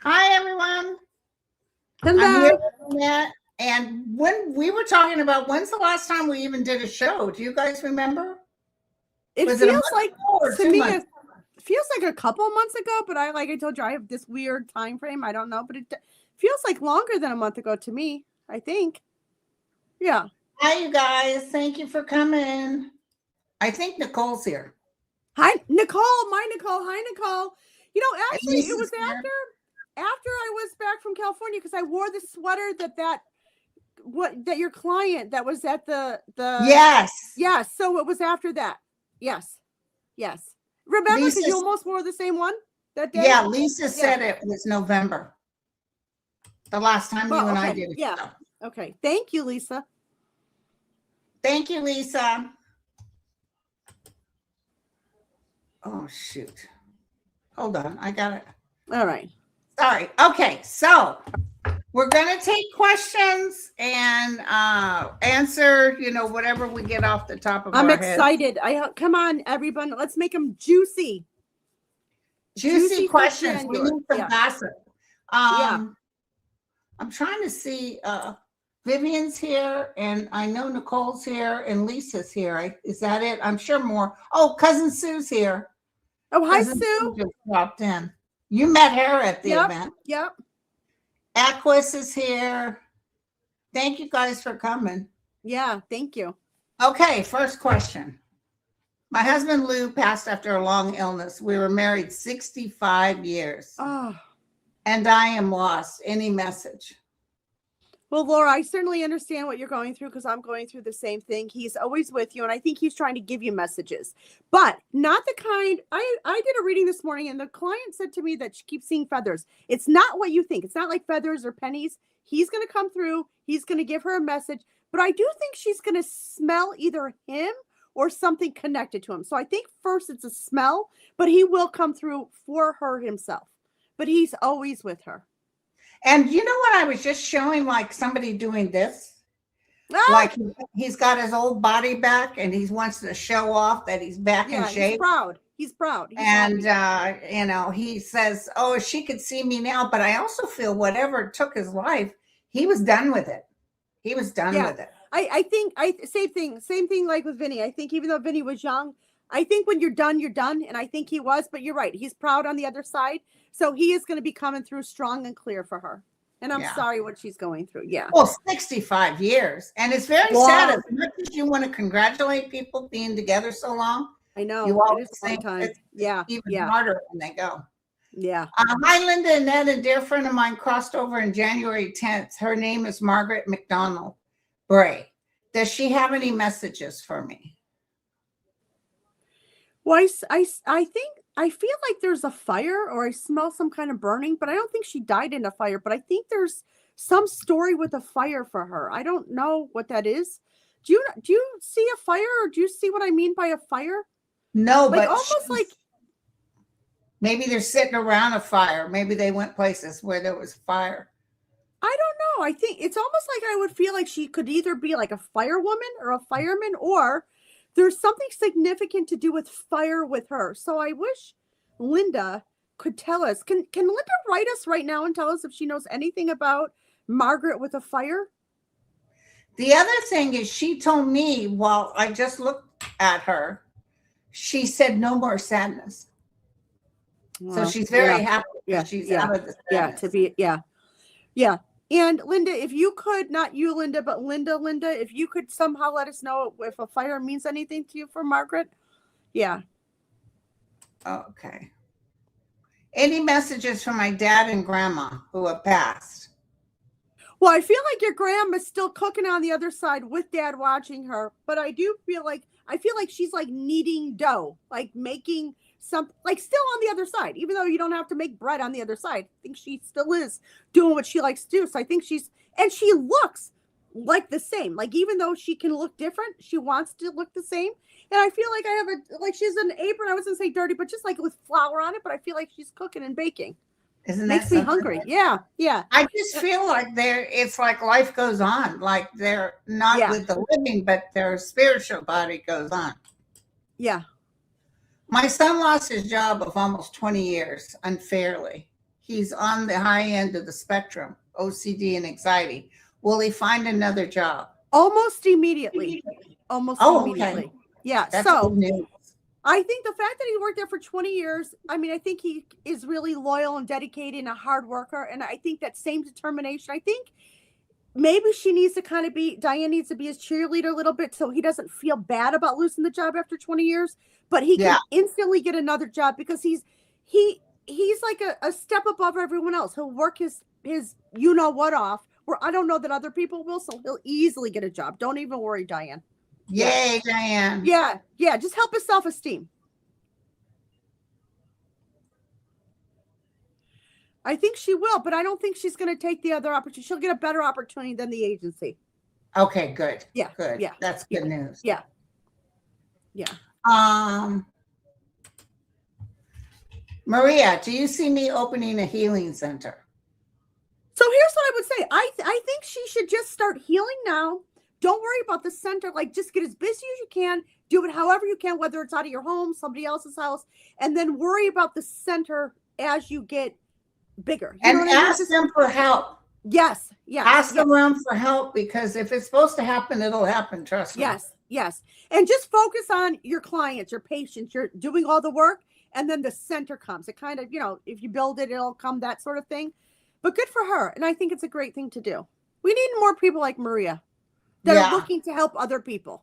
Hi, everyone. Hello. I'm here with Annette. And when we were talking about when's the last time we even did a show? Do you guys remember? It Was feels it a month like ago or to 2 me months? it feels like a couple of months ago, but I told you I have this weird time frame. I don't know, but it feels like longer than a month ago to me, I think. Yeah. Hi, you guys. Thank you for coming. I think Nicole's here. Hi, Nicole. My Nicole. Hi, Nicole. You know, actually, it was Lisa's here. after I was back from California because I wore the sweater that your client that was at the Yes. Yes. So it was after that. Yes. Remember, because you almost wore the same one that day? Yeah, Lisa said it was November. The last time you and I did it. Yeah. Okay. Thank you, Lisa. Thank you, Lisa. Oh, shoot. Hold on. I got it. All right. Sorry. Okay. So we're going to take questions and answer, whatever we get off the top of our heads. I'm excited. Come on, everyone. Let's make them juicy. Juicy questions. We need some gossip. Yeah. I'm trying to see. Vivian's here, and I know Nicole's here, and Lisa's here. Is that it? I'm sure more. Oh, Cousin Sue's here. Oh, hi, Cousin Sue. Just dropped in. You met her at the event. Yep. Aquis is here. Thank you guys for coming. Yeah, thank you. Okay, first question. My husband Lou passed after a long illness. We were married 65 years. Oh. And I am lost. Any message? Well, Laura, I certainly understand what you're going through because I'm going through the same thing. He's always with you, and I think he's trying to give you messages, but not the kind. I did a reading this morning, and the client said to me that she keeps seeing feathers. It's not what you think. It's not like feathers or pennies. He's going to come through. He's going to give her a message, but I do think she's going to smell either him or something connected to him. So I think first it's a smell, but he will come through for her himself, but he's always with her. And you know what? I was just showing like somebody doing this. Ah! Like he's got his old body back and he wants to show off that he's back in shape. He's proud. And, he says, oh, she could see me now. But I also feel whatever took his life, he was done with it. He was done with it. I think same thing like with Vinny. I think even though Vinny was young, I think when you're done, you're done. And I think he was, but you're right. He's proud on the other side. So he is going to be coming through strong and clear for her. And I'm sorry what she's going through. Yeah. Well, 65 years. And it's very sad. As much as you want to congratulate people being together so long. I know. You always it is a long time. It's even harder when they go. Yeah. Hi, Linda and Annette. A dear friend of mine crossed over in January 10th. Her name is Margaret McDonald Bray. Does she have any messages for me? Well, I feel like there's a fire or I smell some kind of burning, but I don't think she died in a fire. But I think there's some story with a fire for her. I don't know what that is. Do you see a fire or do you see what I mean by a fire? No, like but almost like maybe they're sitting around a fire. Maybe they went places where there was fire. I don't know. I think it's almost like I would feel like she could either be like a firewoman or a fireman, or there's something significant to do with fire with her. So I wish Linda could tell us. Can Linda write us right now and tell us if she knows anything about Margaret with a fire? The other thing is she told me while I just looked at her, she said no more sadness. So she's very happy. She's out of the sadness. Yeah. And Linda, if you could, not you, Linda, but Linda, if you could somehow let us know if a fire means anything to you for Margaret. Yeah. Okay. Any messages from my dad and grandma who have passed? Well, I feel like your grandma's still cooking on the other side with dad watching her, but I feel like she's like kneading dough, like making some like still on the other side, even though you don't have to make bread on the other side. I think she still is doing what she likes to do. So I think she looks like the same. Like, even though she can look different, she wants to look the same. And I feel like I have she's an apron. I was going to say dirty, but just like with flour on it. But I feel like she's cooking and baking. Isn't that Makes me hungry. Yeah. Yeah. I just feel like it's like life goes on. Like they're not with the living, but their spiritual body goes on. Yeah. My son lost his job of almost 20 years unfairly. He's on the high end of the spectrum, OCD and anxiety. Will he find another job? Almost immediately. Immediately. Okay. Yeah. That's so good news. I think the fact that he worked there for 20 years, I mean, I think he is really loyal and dedicated and a hard worker. And I think that same determination, I think maybe she needs to Diane needs to be his cheerleader a little bit so he doesn't feel bad about losing the job after 20 years, but he can instantly get another job because he's like a step above everyone else. He'll work his you-know-what off where I don't know that other people will, so he'll easily get a job. Don't even worry, Diane. Yay, Diane. Yeah. Yeah. Just help his self-esteem. I think she will, but I don't think she's going to take the other opportunity. She'll get a better opportunity than the agency. Okay, good. Yeah. Good. Yeah. That's good news. Yeah. Yeah. Maria, do you see me opening a healing center? So here's what I would say. I think she should just start healing now. Don't worry about the center. Like, just get as busy as you can. Do it however you can, whether it's out of your home, somebody else's house, and then worry about the center as you get bigger. You and ask them for help. Yes. Yes. Ask around for help, because if it's supposed to happen, it'll happen. Trust me. Yes. Yes. And just focus on your clients, your patients. You're doing all the work, and then the center comes. It kind of, if you build it, it'll come, that sort of thing. But good for her. And I think it's a great thing to do. We need more people like Maria that are looking to help other people.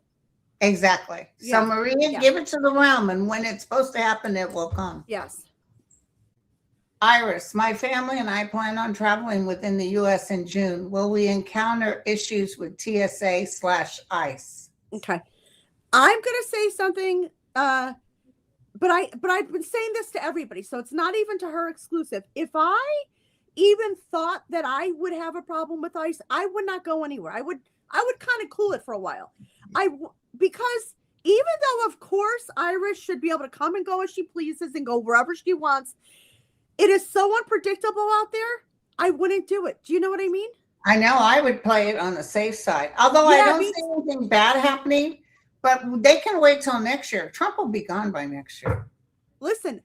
Exactly. So Maria, give it to the realm, and when it's supposed to happen, it will come. Yes. Iris, my family and I plan on traveling within the U.S. in June. Will we encounter issues with TSA/ICE? Okay. I'm going to say something, but I've been saying this to everybody, so it's not even to her exclusive. If I even thought that I would have a problem with ICE, I would not go anywhere. I would kind of cool it for a while. Because even though, of course, Iris should be able to come and go as she pleases and go wherever she wants, it is so unpredictable out there. I wouldn't do it. Do you know what I mean? I know. I would play it on the safe side. Although I don't see anything bad happening, but they can wait till next year. Trump will be gone by next year. Listen,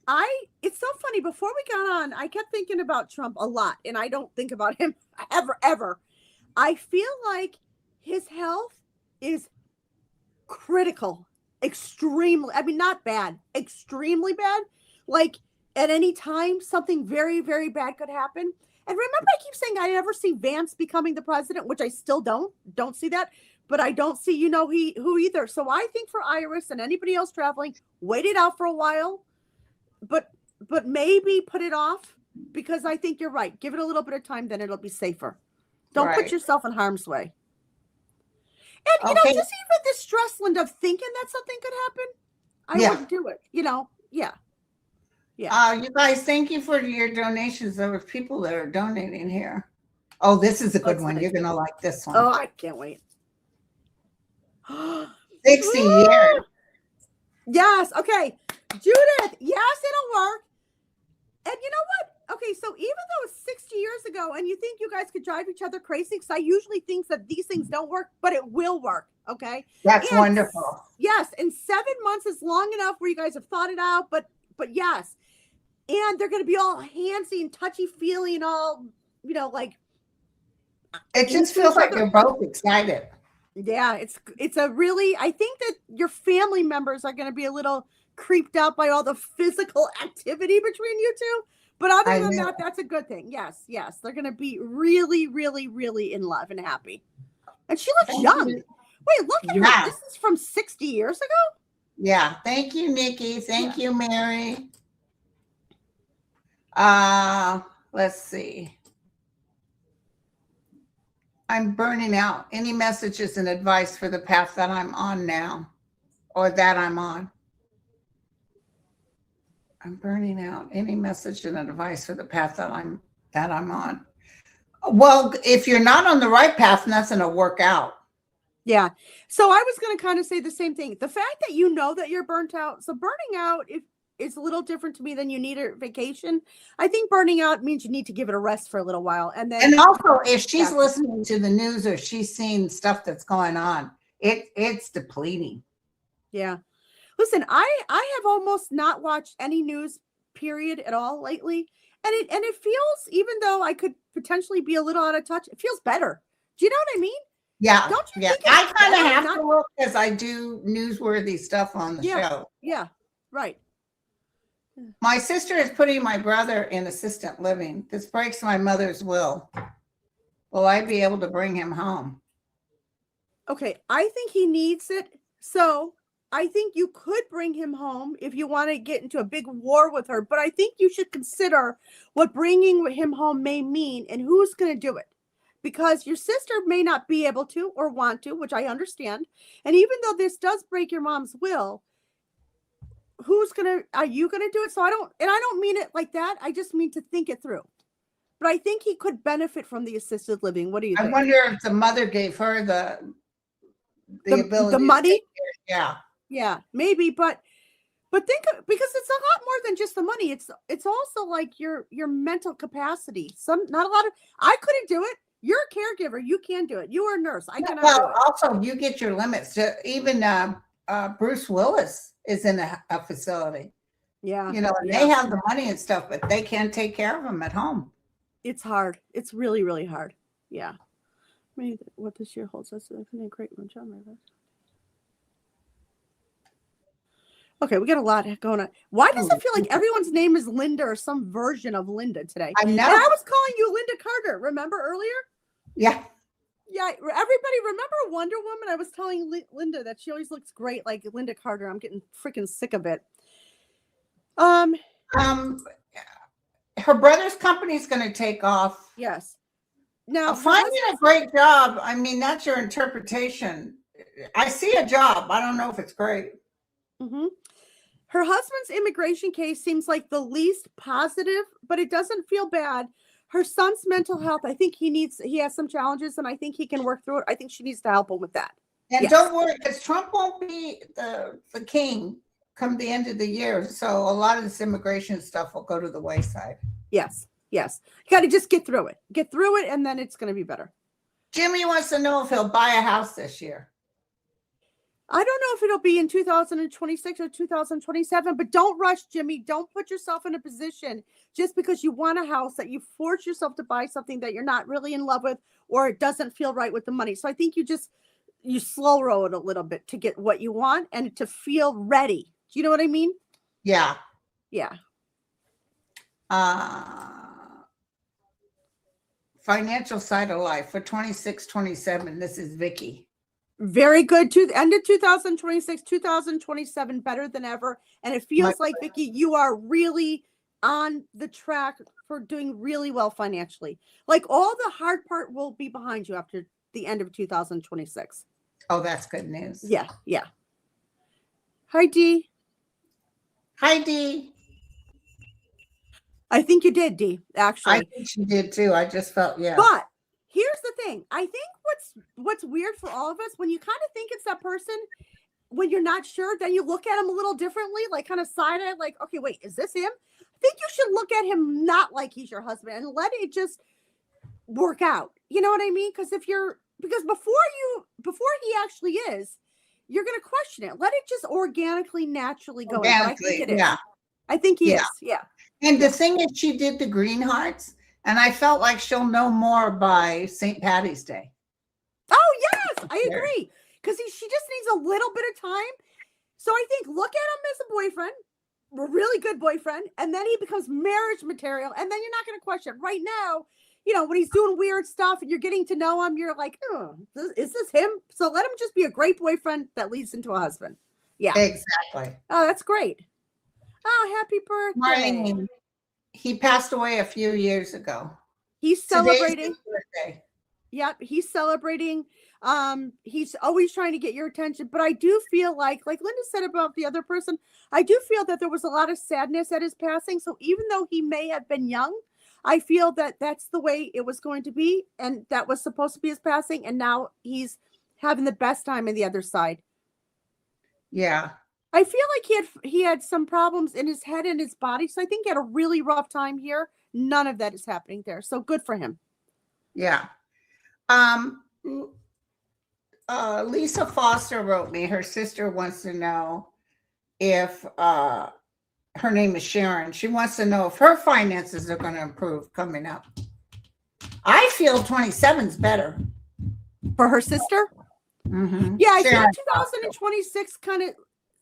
it's so funny. Before we got on, I kept thinking about Trump a lot, and I don't think about him ever. I feel like his health is critical, extremely. I mean, not bad, extremely bad. Like, at any time, something very, very bad could happen. And remember, I keep saying I never see Vance becoming the president, which I still don't see that. But I don't see, who either. So I think for Iris and anybody else traveling, wait it out for a while, but maybe put it off, because I think you're right. Give it a little bit of time, then it'll be safer. Don't put yourself in harm's way. And, just even the stress, Linda, of thinking that something could happen, I wouldn't do it, Yeah. You guys, thank you for your donations. There were people that are donating here. Oh, this is a good one. You're going to like this one. Oh, I can't wait. 60 years. Yes. Okay. Judith. Yes, it'll work. And you know what? Okay. So even though it's 60 years ago and you think you guys could drive each other crazy, because I usually think that these things don't work, but it will work. Okay. That's wonderful. Yes. And 7 months is long enough where you guys have thought it out, but yes. And they're going to be all handsy and touchy-feely and all, like. It just feels like you're both excited. Yeah, it's a really, I think that your family members are going to be a little creeped out by all the physical activity between you two. But other than that, that's a good thing. Yes. They're going to be really, really, really in love and happy. And she looks young. Wait, look at her. This is from 60 years ago? Yeah. Thank you, Nikki. Thank you, Mary. Let's see. I'm burning out. Any messages and advice for the path that I'm on now, or that I'm on? I'm burning out. Any message and advice for the path that I'm on? Well, if you're not on the right path, nothing will work out. Yeah. So I was going to kind of say the same thing. The fact that you know that you're burnt out. So burning out is a little different to me than you need a vacation. I think burning out means you need to give it a rest for a little while. And also, if she's listening to the news or she's seeing stuff that's going on, it's depleting. Yeah. Listen, I have almost not watched any news period at all lately. And it feels, even though I could potentially be a little out of touch, it feels better. Do you know what I mean? Yeah. Don't you think I kind of have to look because I do newsworthy stuff on the show. Yeah. Right. My sister is putting my brother in assisted living. This breaks my mother's will. Will I be able to bring him home? Okay. I think he needs it. So I think you could bring him home if you want to get into a big war with her. But I think you should consider what bringing him home may mean and who's going to do it. Because your sister may not be able to or want to, which I understand. And even though this does break your mom's will, are you going to do it? So I don't mean it like that. I just mean to think it through. But I think he could benefit from the assisted living. What do you think? I wonder if the mother gave her the ability, the money. Yeah. Yeah, maybe, but think, because it's a lot more than just the money. It's also like your mental capacity. Not a lot of, I couldn't do it. You're a caregiver. You can do it. You are a nurse. I cannot do it. Also, you get your limits. Even Bruce Willis is in a facility. Yeah. They have the money and stuff, but they can't take care of him at home. It's hard. It's really, really hard. Yeah. Maybe what this year holds us. I think a great one, John. Okay, we got a lot going on. Why does it feel like everyone's name is Linda or some version of Linda today? I know. And I was calling you Linda Carter. Remember earlier? Yeah. Yeah. Everybody remember Wonder Woman? I was telling Linda that she always looks great like Linda Carter. I'm getting freaking sick of it. Her brother's company is going to take off. Yes. Now finding a great job. I mean, that's your interpretation. I see a job. I don't know if it's great. Mm-hmm. Her husband's immigration case seems like the least positive, but it doesn't feel bad. Her son's mental health, I think he has some challenges, and I think he can work through it. I think she needs to help him with that. And don't worry, because Trump won't be the king come the end of the year. So a lot of this immigration stuff will go to the wayside. Yes. You got to just get through it, and then it's going to be better. Jimmy wants to know if he'll buy a house this year. I don't know if it'll be in 2026 or 2027, but don't rush, Jimmy. Don't put yourself in a position just because you want a house that you force yourself to buy something that you're not really in love with, or it doesn't feel right with the money. So I think you slow roll it a little bit to get what you want and to feel ready. Do you know what I mean? Yeah. Financial side of life for 26, 27. This is Vicky. Very good. To the end of 2026, 2027, better than ever. And it feels like, Vicky, you are really on the track for doing really well financially. Like all the hard part will be behind you after the end of 2026. Oh, that's good news. Yeah. Hi, Dee. Hi, Dee. I think you did, Dee, actually. I think she did too. I just felt, yeah. But here's the thing. I think what's weird for all of us, when you kind of think it's that person, when you're not sure, then you look at him a little differently, like kind of side-eyed, like, okay, wait, is this him? I think you should look at him not like he's your husband and let it just work out. You know what I mean? Because before he actually is, you're going to question it. Let it just organically, naturally go. I think it is. Yeah. I think he is. Yeah. And the thing is, she did the green hearts, and I felt like she'll know more by St. Patty's Day. Oh, yes, I agree. Because she just needs a little bit of time. So I think look at him as a boyfriend, a really good boyfriend, and then he becomes marriage material, and then you're not going to question. Right now, when he's doing weird stuff and you're getting to know him, you're like, oh, is this him? So let him just be a great boyfriend that leads into a husband. Yeah. Exactly. Oh, that's great. Oh, happy birthday. He passed away a few years ago. He's celebrating. Yep, he's celebrating He's always trying to get your attention, but I do feel like Linda said about the other person, I do feel that there was a lot of sadness at his passing. So even though he may have been young, I feel that that's the way it was going to be. And that was supposed to be his passing. And now he's having the best time in the other side. Yeah. I feel like he had some problems in his head and his body. So I think he had a really rough time here. None of that is happening there. So good for him. Yeah. Lisa Foster wrote me. Her sister wants to know if her name is Sharon. She wants to know if her finances are going to improve coming up. I feel 27 is better for her sister. Mm-hmm. Yeah, I think 2026 kind of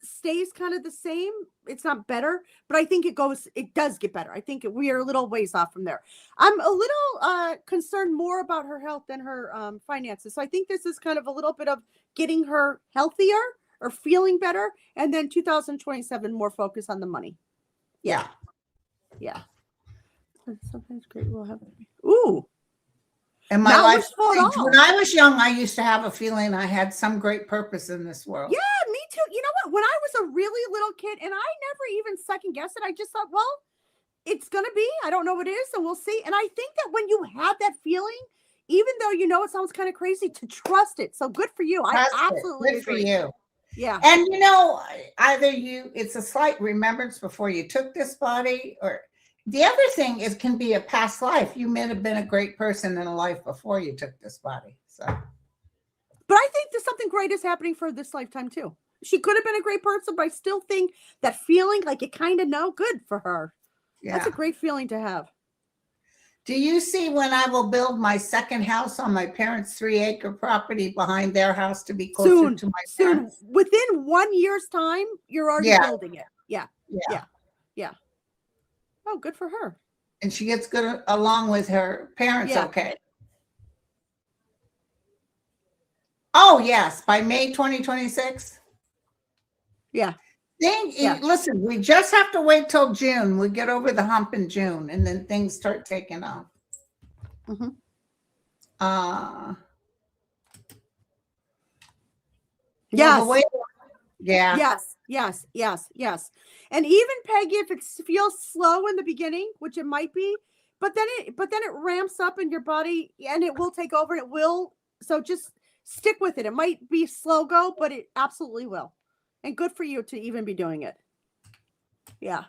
stays kind of the same. It's not better, but I think it does get better. I think we are a little ways off from there. I'm a little concerned more about her health than her finances. So I think this is kind of a little bit of getting her healthier or feeling better. And then 2027, more focus on the money. Yeah. Sometimes great will happen. Ooh. In my life, when I was young, I used to have a feeling I had some great purpose in this world. Yeah, me too. You know what? When I was a really little kid, and I never even second guessed it, I just thought, well, it's going to be. I don't know what it is, and we'll see. And I think that when you have that feeling, even though you know it sounds kind of crazy, to trust it. So good for you. I absolutely agree. Good for you. Yeah. And you know, it's a slight remembrance before you took this body, or the other thing is can be a past life. You may have been a great person in a life before you took this body. So, but I think there's something great is happening for this lifetime too. She could have been a great person, but I still think that feeling like you kind of know, good for her. Yeah. That's a great feeling to have. Do you see when I will build my second house on my parents' 3-acre property behind their house to be closer to my parents? Soon. Within 1 year's time, you're already building it. Yeah. Oh, good for her. And she gets good along with her parents. Yeah. Okay. Oh, yes. By May 2026. Yeah. Listen, we just have to wait till June. We get over the hump in June, and then things start taking off. Mm-hmm. Yes. Yes. And even Peggy, if it feels slow in the beginning, which it might be, but then it ramps up in your body and it will take over. And it will. So just stick with it. It might be slow go, but it absolutely will. And good for you to even be doing it. Yeah.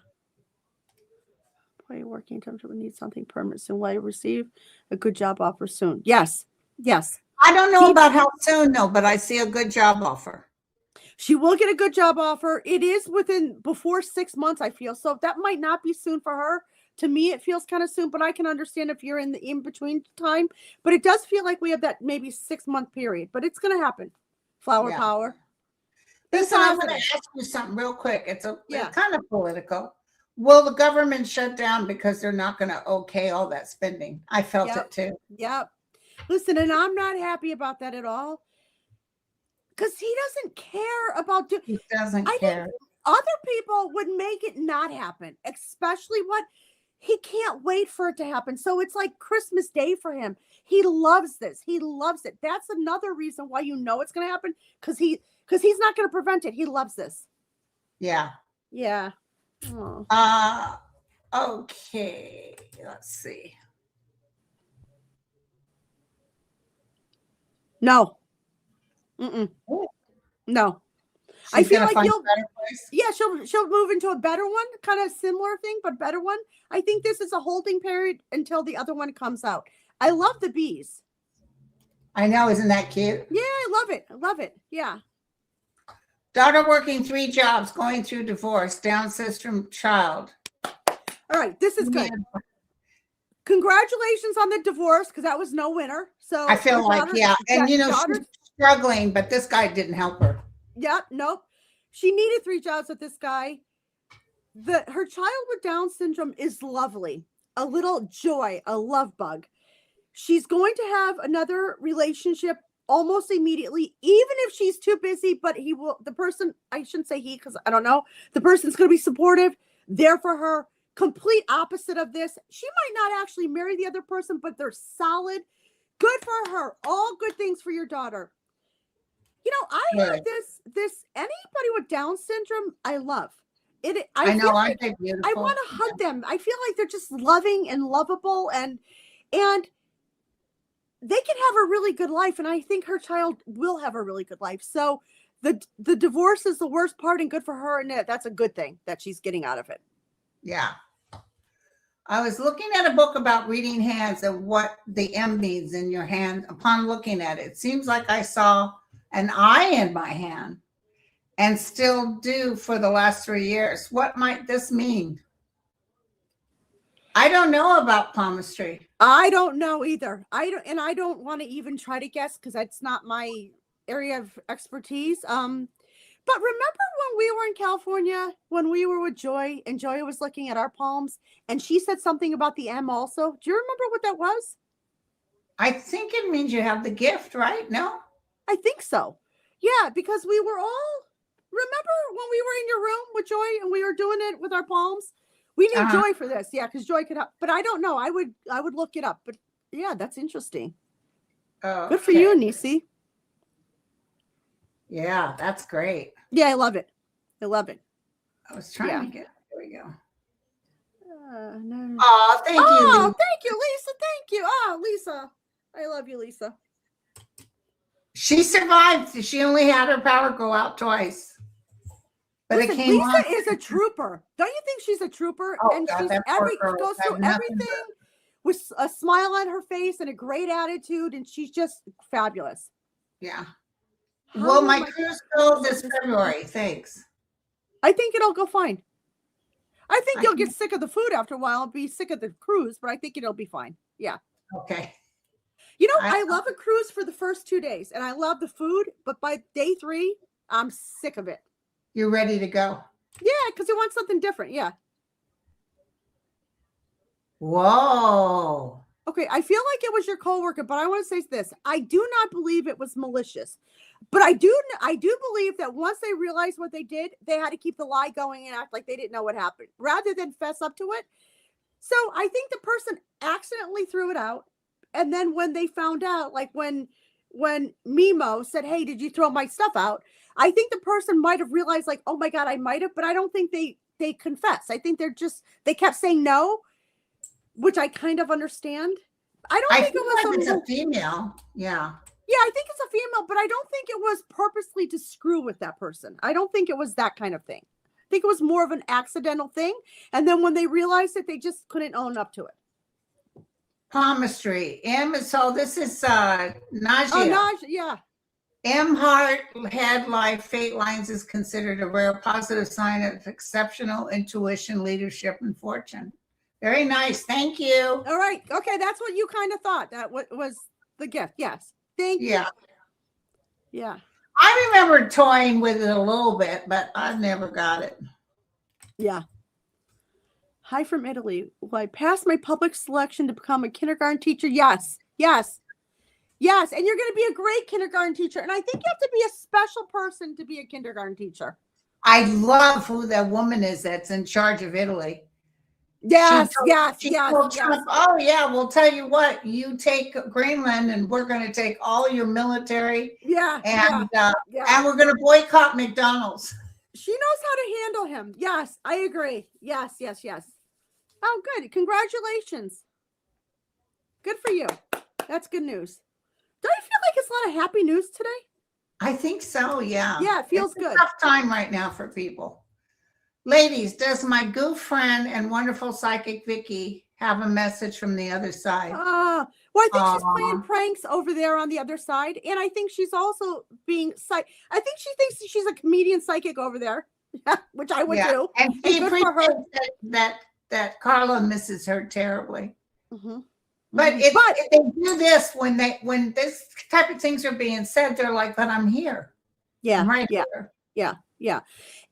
Boy, working in terms of we need something permanent soon. Will I receive a good job offer soon? Yes. I don't know about how soon though, but I see a good job offer. She will get a good job offer. It is before 6 months, I feel. So that might not be soon for her. To me, it feels kind of soon, but I can understand if you're in the in-between time. But it does feel like we have that maybe 6-month period, but it's going to happen. Flower power. Listen, I want to ask you something real quick. It's kind of political. Will the government shut down because they're not going to okay all that spending? I felt it too. Yep. Listen, and I'm not happy about that at all. Because he doesn't care about He doesn't care. Other people would make it not happen, especially he can't wait for it to happen. So it's like Christmas Day for him. He loves this. He loves it. That's another reason why you know it's going to happen, because he's not going to prevent it. He loves this. Yeah. Oh. Okay. Let's see. No. No. I feel like she'll move into a better one, kind of similar thing, but better one. I think this is a holding period until the other one comes out. I love the bees. I know. Isn't that cute? Yeah, I love it. Yeah. Daughter working 3 jobs, going through divorce, Down syndrome child. All right. This is good. Congratulations on the divorce, because that was no winner. So I feel like, and she's struggling, but this guy didn't help her. Yeah, nope. She needed 3 jobs with this guy. Her child with Down syndrome is lovely. A little joy, a love bug. She's going to have another relationship almost immediately, even if she's too busy, but I shouldn't say he, because I don't know. The person's going to be supportive, there for her. Complete opposite of this. She might not actually marry the other person, but they're solid. Good for her. All good things for your daughter. I have this anybody with Down syndrome, I love it. I know, like aren't they beautiful? I want to hug them. I feel like they're just loving and lovable, and they can have a really good life. And I think her child will have a really good life. So the divorce is the worst part, and good for her. And that's a good thing that she's getting out of it. Yeah. I was looking at a book about reading hands and what the M means in your hand. Upon looking at it, it seems like I saw an eye in my hand and still do for the last 3 years. What might this mean? I don't know about palmistry. I don't know either. I don't want to even try to guess because that's not my area of expertise. But remember when we were in California, when we were with Joy, and Joy was looking at our palms, and she said something about the M also? Do you remember what that was? I think it means you have the gift, right? No? I think so. Yeah, because we were all, remember when we were in your room with Joy and we were doing it with our palms? We need Joy for this. Yeah, because Joy could help. But I don't know. I would look it up. But yeah, that's interesting. Oh, good for you, Nisi. Yeah, that's great. Yeah, I love it. I love it. I was trying to get, there we go. No. Oh, thank you. Oh, thank you, Lisa. Thank you. Oh, Lisa. I love you, Lisa. She survived. She only had her power go out twice. But listen, it came Lisa on. is a trooper. Don't you think she's a trooper? Oh, and God, she's goes through everything with a smile on her face and a great attitude, and she's just fabulous. Yeah. Will my cruise go this February? Thanks. I think it'll go fine. I think you'll get sick of the food after a while and be sick of the cruise, but I think it'll be fine. Yeah. Okay. I love a cruise for the first 2 days, and I love the food, but by day 3, I'm sick of it. You're ready to go. Yeah, because you want something different. Yeah. Whoa. Okay, I feel like it was your coworker, but I want to say this. I do not believe it was malicious. But I do believe that once they realized what they did, they had to keep the lie going and act like they didn't know what happened rather than fess up to it. So I think the person accidentally threw it out. And then when they found out, like when Mimo said, "Hey, did you throw my stuff out?" I think the person might have realized, like, "Oh my God, I might have," but I don't think they confess. I think they kept saying no, which I kind of understand. I think it was like it's a female. Yeah. Yeah, I think it's a female, but I don't think it was purposely to screw with that person. I don't think it was that kind of thing. I think it was more of an accidental thing. And then when they realized it, they just couldn't own up to it. Palmistry. So this is Najia. Oh, Najia, yeah. M heart, head life, fate lines is considered a rare positive sign of exceptional intuition, leadership, and fortune. Very nice. Thank you. All right. Okay. That's what you kind of thought. That was the gift. Yes. Thank you. Yeah. I remember toying with it a little bit, but I've never got it. Yeah. Hi from Italy. Will I pass my public selection to become a kindergarten teacher? Yes. Yes. Yes. And you're going to be a great kindergarten teacher. And I think you have to be a special person to be a kindergarten teacher. I love who that woman is that's in charge of Italy. Yes. Oh yeah, we'll tell you what, you take Greenland and we're going to take all your military. And we're going to boycott McDonald's. She knows how to handle him. Yes, I agree. Yes. Oh, good. Congratulations. Good for you. That's good news. Don't you feel like it's a lot of happy news today? I think so. Yeah. Yeah, it feels good. It's a tough time right now for people. Ladies, does my goof friend and wonderful psychic Vicky have a message from the other side? Well, I think she's playing pranks over there on the other side. And I think she's also being I think she thinks she's a comedian psychic over there, which I would do. And she appreciates that Carla misses her terribly. Mm-hmm. But if they do this, when this type of things are being said, they're like, "But I'm here." Yeah. I'm right here. Yeah.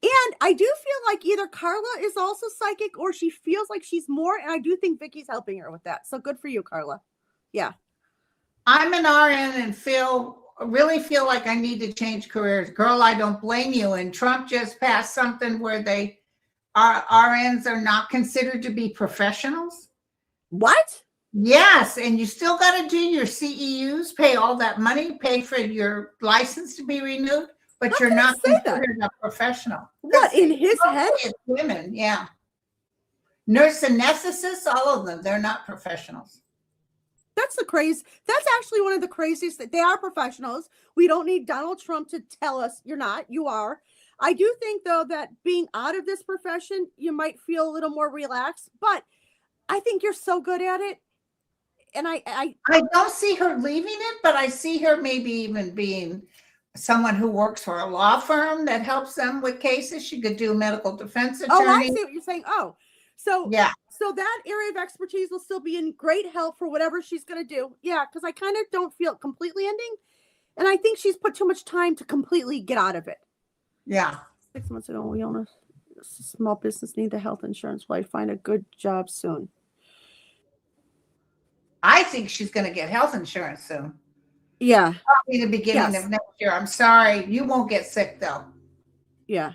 And I do feel like either Carla is also psychic or she feels like she's more. And I do think Vicky's helping her with that. So good for you, Carla. Yeah. I'm an RN and really feel like I need to change careers. Girl, I don't blame you. And Trump just passed something where RNs are not considered to be professionals. What? Yes, and you still got to do your CEUs, pay all that money, pay for your license to be renewed, but you're not considered a professional. What, in his head? It's women, yeah. Nurse anesthetists, all of them, they're not professionals. That's actually one of the craziest. That they are professionals. We don't need Donald Trump to tell us you're not. You are. I do think, though, that being out of this profession, you might feel a little more relaxed. But I think you're so good at it. And I don't see her leaving it, but I see her maybe even being someone who works for a law firm that helps them with cases. She could do medical defense attorney. Oh, I see what you're saying. Oh, so yeah. So that area of expertise will still be in great help for whatever she's going to do. Yeah, because I kind of don't feel it completely ending. And I think she's put too much time to completely get out of it. Yeah. 6 months ago, we own a small business, need the health insurance. Will I find a good job soon? I think she's going to get health insurance soon. Yeah. Probably the beginning of next year. I'm sorry. You won't get sick, though. Yeah.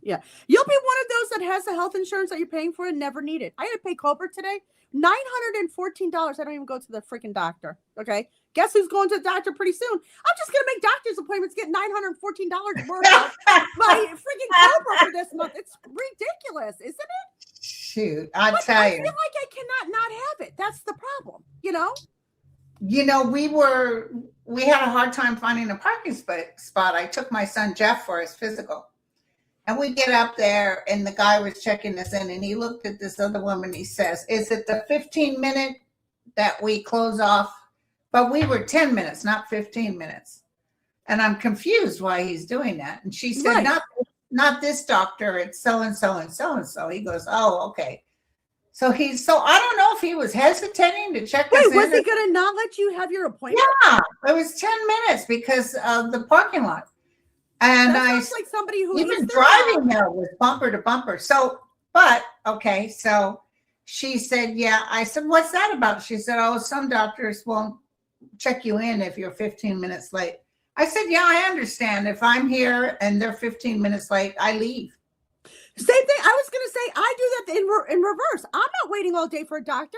Yeah. You'll be one of those that has the health insurance that you're paying for and never need it. I had to pay Cobra today. $914. I don't even go to the freaking doctor. Okay. Guess who's going to the doctor pretty soon? I'm just going to make doctor's appointments, get $914 worth of my freaking Cobra for this month. It's ridiculous, isn't it? Shoot, I tell you. I feel like I cannot not have it. That's the problem, you know? You know, we had a hard time finding a parking spot. I took my son Jeff for his physical. And we get up there, and the guy was checking us in, and he looked at this other woman. He says, is it the 15-minute that we close off? But we were 10 minutes, not 15 minutes. And I'm confused why he's doing that. And she said, not this doctor. It's so-and-so and so-and-so. He goes, oh, okay. So I don't know if he was hesitating to check us in. Was he going to not let you have your appointment? Yeah, it was 10 minutes because of the parking lot. And that sounds like somebody who even driving there was bumper to bumper. So she said, yeah. I said, what's that about? She said, oh, some doctors won't check you in if you're 15 minutes late. I said, yeah, I understand. If I'm here and they're 15 minutes late, I leave. Same thing. I was going to say, I do that in reverse. I'm not waiting all day for a doctor.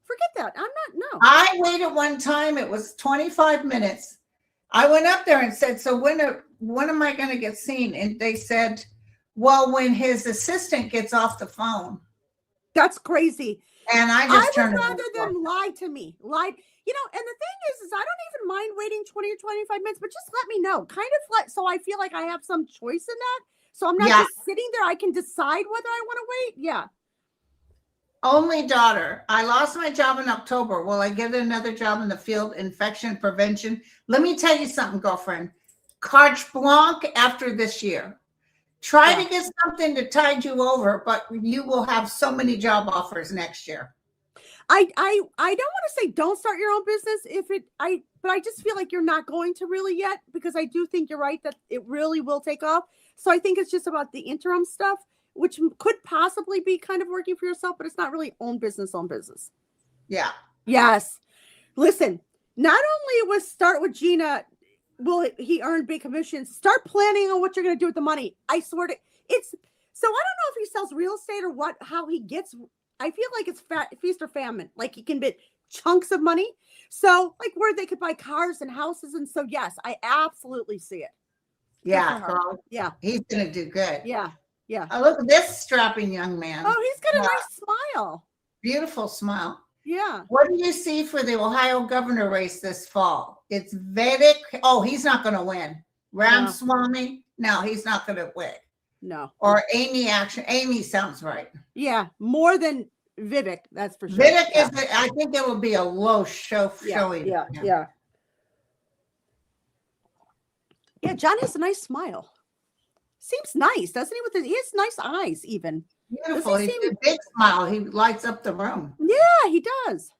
Forget that. No. I waited one time. It was 25 minutes. I went up there and said, so when am I going to get seen? And they said, well, when his assistant gets off the phone. That's crazy. And I would rather them lie to me. And the thing is I don't even mind waiting 20 or 25 minutes, but just let me know. Kind of like, so I feel like I have some choice in that. So I'm not just sitting there. I can decide whether I want to wait. Yeah. Only daughter. I lost my job in October. Will I get another job in the field, infection prevention? Let me tell you something, girlfriend. Carte blanche after this year. Try to get something to tide you over, but you will have so many job offers next year. I don't want to say don't start your own business but I just feel like you're not going to really yet, because I do think you're right that it really will take off. So I think it's just about the interim stuff, which could possibly be kind of working for yourself, but it's not really own business. Yeah. Yes. Listen, not only was start with Gina, will he earn big commissions, start planning on what you're going to do with the money. I swear to so I don't know if he sells real estate or how he gets, I feel like it's feast or famine. Like he can get chunks of money. So like where they could buy cars and houses. And so, yes, I absolutely see it. Yeah. Girl. Yeah. He's going to do good. Yeah. Yeah. Oh, look at this strapping young man. Oh, he's got a nice smile. Beautiful smile. Yeah. What do you see for the Ohio governor race this fall? It's Vivek. Oh, he's not going to win. Ramaswamy. No, he's not going to win. No. Or Amy Action. Amy sounds right. Yeah. More than Vivek. That's for sure. Vivek is, I think it will be a low showing. Yeah. Yeah. Yeah. John has a nice smile. Seems nice, doesn't he? He has nice eyes, even. Beautiful. He's a big smile. He lights up the room. Yeah, he does.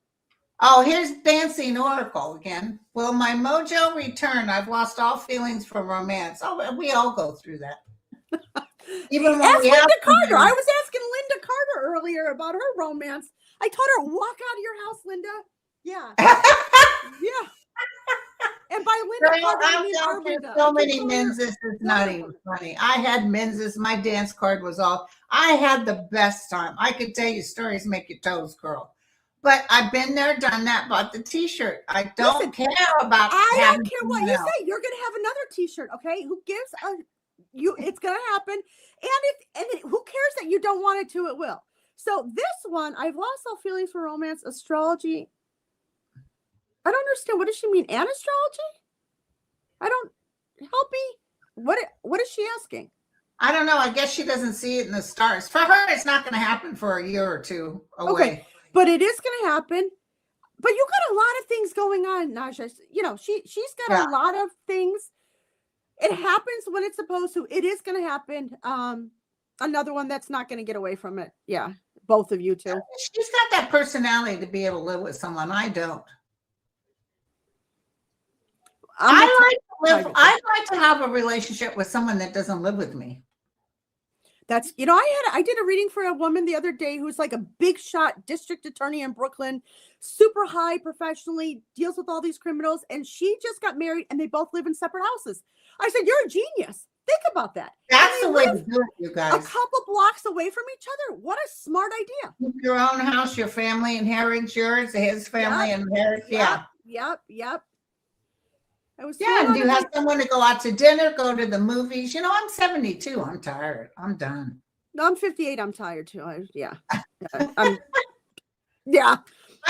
Oh, here's Dancing Oracle again. Will my mojo return? I've lost all feelings for romance. Oh, we all go through that. Even when we Linda Carter. I was asking Linda Carter earlier about her romance. I told her, walk out of your house, Linda. Yeah. Yeah. And by Linda Carter, I mean Arlinda. So many menses, it's not even funny. I had menses. My dance card was all. I had the best time. I could tell you stories make your toes curl. But I've been there, done that, bought the T-shirt. I don't care about. I don't care what you say. You're going to have another T-shirt, okay? Who gives a you? It's going to happen, and who cares that you don't want it to? It will. So this one, I've lost all feelings for romance, astrology. I don't understand. What does she mean? And astrology? I don't. Help me. What is she asking? I don't know. I guess she doesn't see it in the stars. For her, it's not going to happen for a year or two away. Okay. But it is going to happen. But you got a lot of things going on, Naja. You know, she's got a lot of things. It happens when it's supposed to. It is going to happen. Another one that's not going to get away from it. Yeah, both of you too. She's got that personality to be able to live with someone. I don't. I'd like to have a relationship with someone that doesn't live with me. That's, you know, I did a reading for a woman the other day who's like a big shot district attorney in Brooklyn, super high professionally, deals with all these criminals. And she just got married and they both live in separate houses. I said, you're a genius. Think about that. That's the way to do it, you guys. A couple blocks away from each other. What a smart idea. Your own house, your family inherits yours, his family inherits. Yep. And you have someone to go out to dinner, go to the movies. You know, I'm 72. I'm tired. I'm done. No, I'm 58. I'm tired too. I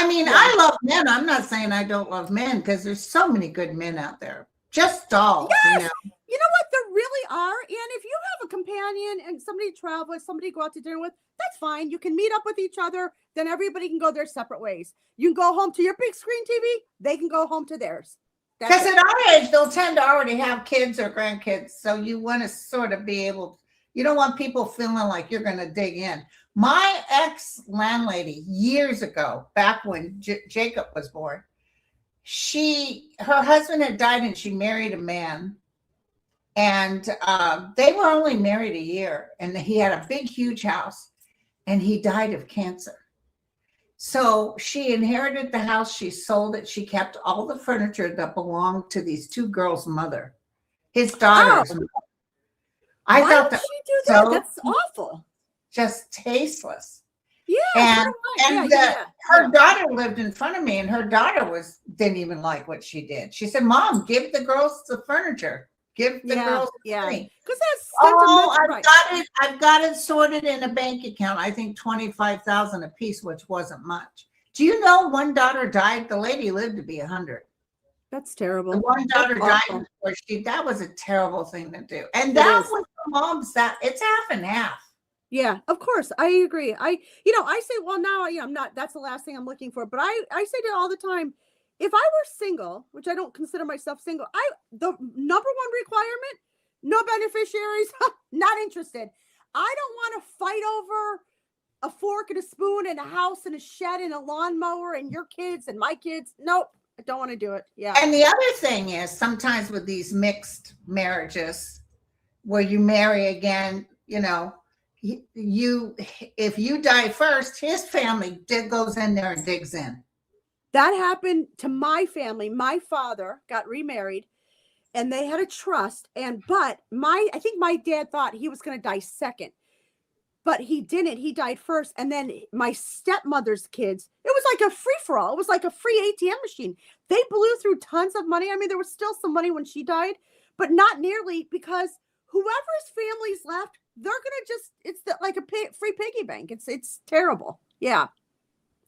mean, I love men. I'm not saying I don't love men because there's so many good men out there. Just dolls. Yes. You know what? There really are. And if you have a companion and somebody to travel with, somebody to go out to dinner with, that's fine. You can meet up with each other. Then everybody can go their separate ways. You can go home to your big screen TV. They can go home to theirs. Because at our age, they'll tend to already have kids or grandkids. So you want to sort of be able, you don't want people feeling like you're going to dig in. My ex-landlady years ago, back when Jacob was born, her husband had died and she married a man. And they were only married a year. And he had a big, huge house. And he died of cancer. So she inherited the house. She sold it. She kept all the furniture that belonged to these two girls' mother, his daughter's mother. Why thought that she do that? That's awful. Just tasteless. Yeah. Her daughter lived in front of me, and her daughter didn't even like what she did. She said, "Mom, give the girls the furniture. Give the girls money." Because that's I've got it sorted in a bank account. I think $25,000 a piece, which wasn't much. Do you know one daughter died? The lady lived to be 100. That's terrible. The one daughter died before that was a terrible thing to do. And that was the mom's it's half and half. Yeah, of course. I agree. I say, well, now I'm not, that's the last thing I'm looking for. But I say to all the time, if I were single, which I don't consider myself single, the number one requirement, no beneficiaries, not interested. I don't want to fight over a fork and a spoon and a house and a shed and a lawnmower and your kids and my kids. Nope, I don't want to do it. Yeah. And the other thing is sometimes with these mixed marriages where you marry again, you know, if you die first, his family goes in there and digs in. That happened to my family. My father got remarried and they had a trust. But I think my dad thought he was going to die second, but he didn't. He died first. And then my stepmother's kids, it was like a free for all. It was like a free ATM machine. They blew through tons of money. I mean, there was still some money when she died, but not nearly, because whoever's family's left, they're going to it's like a free piggy bank. It's terrible. Yeah,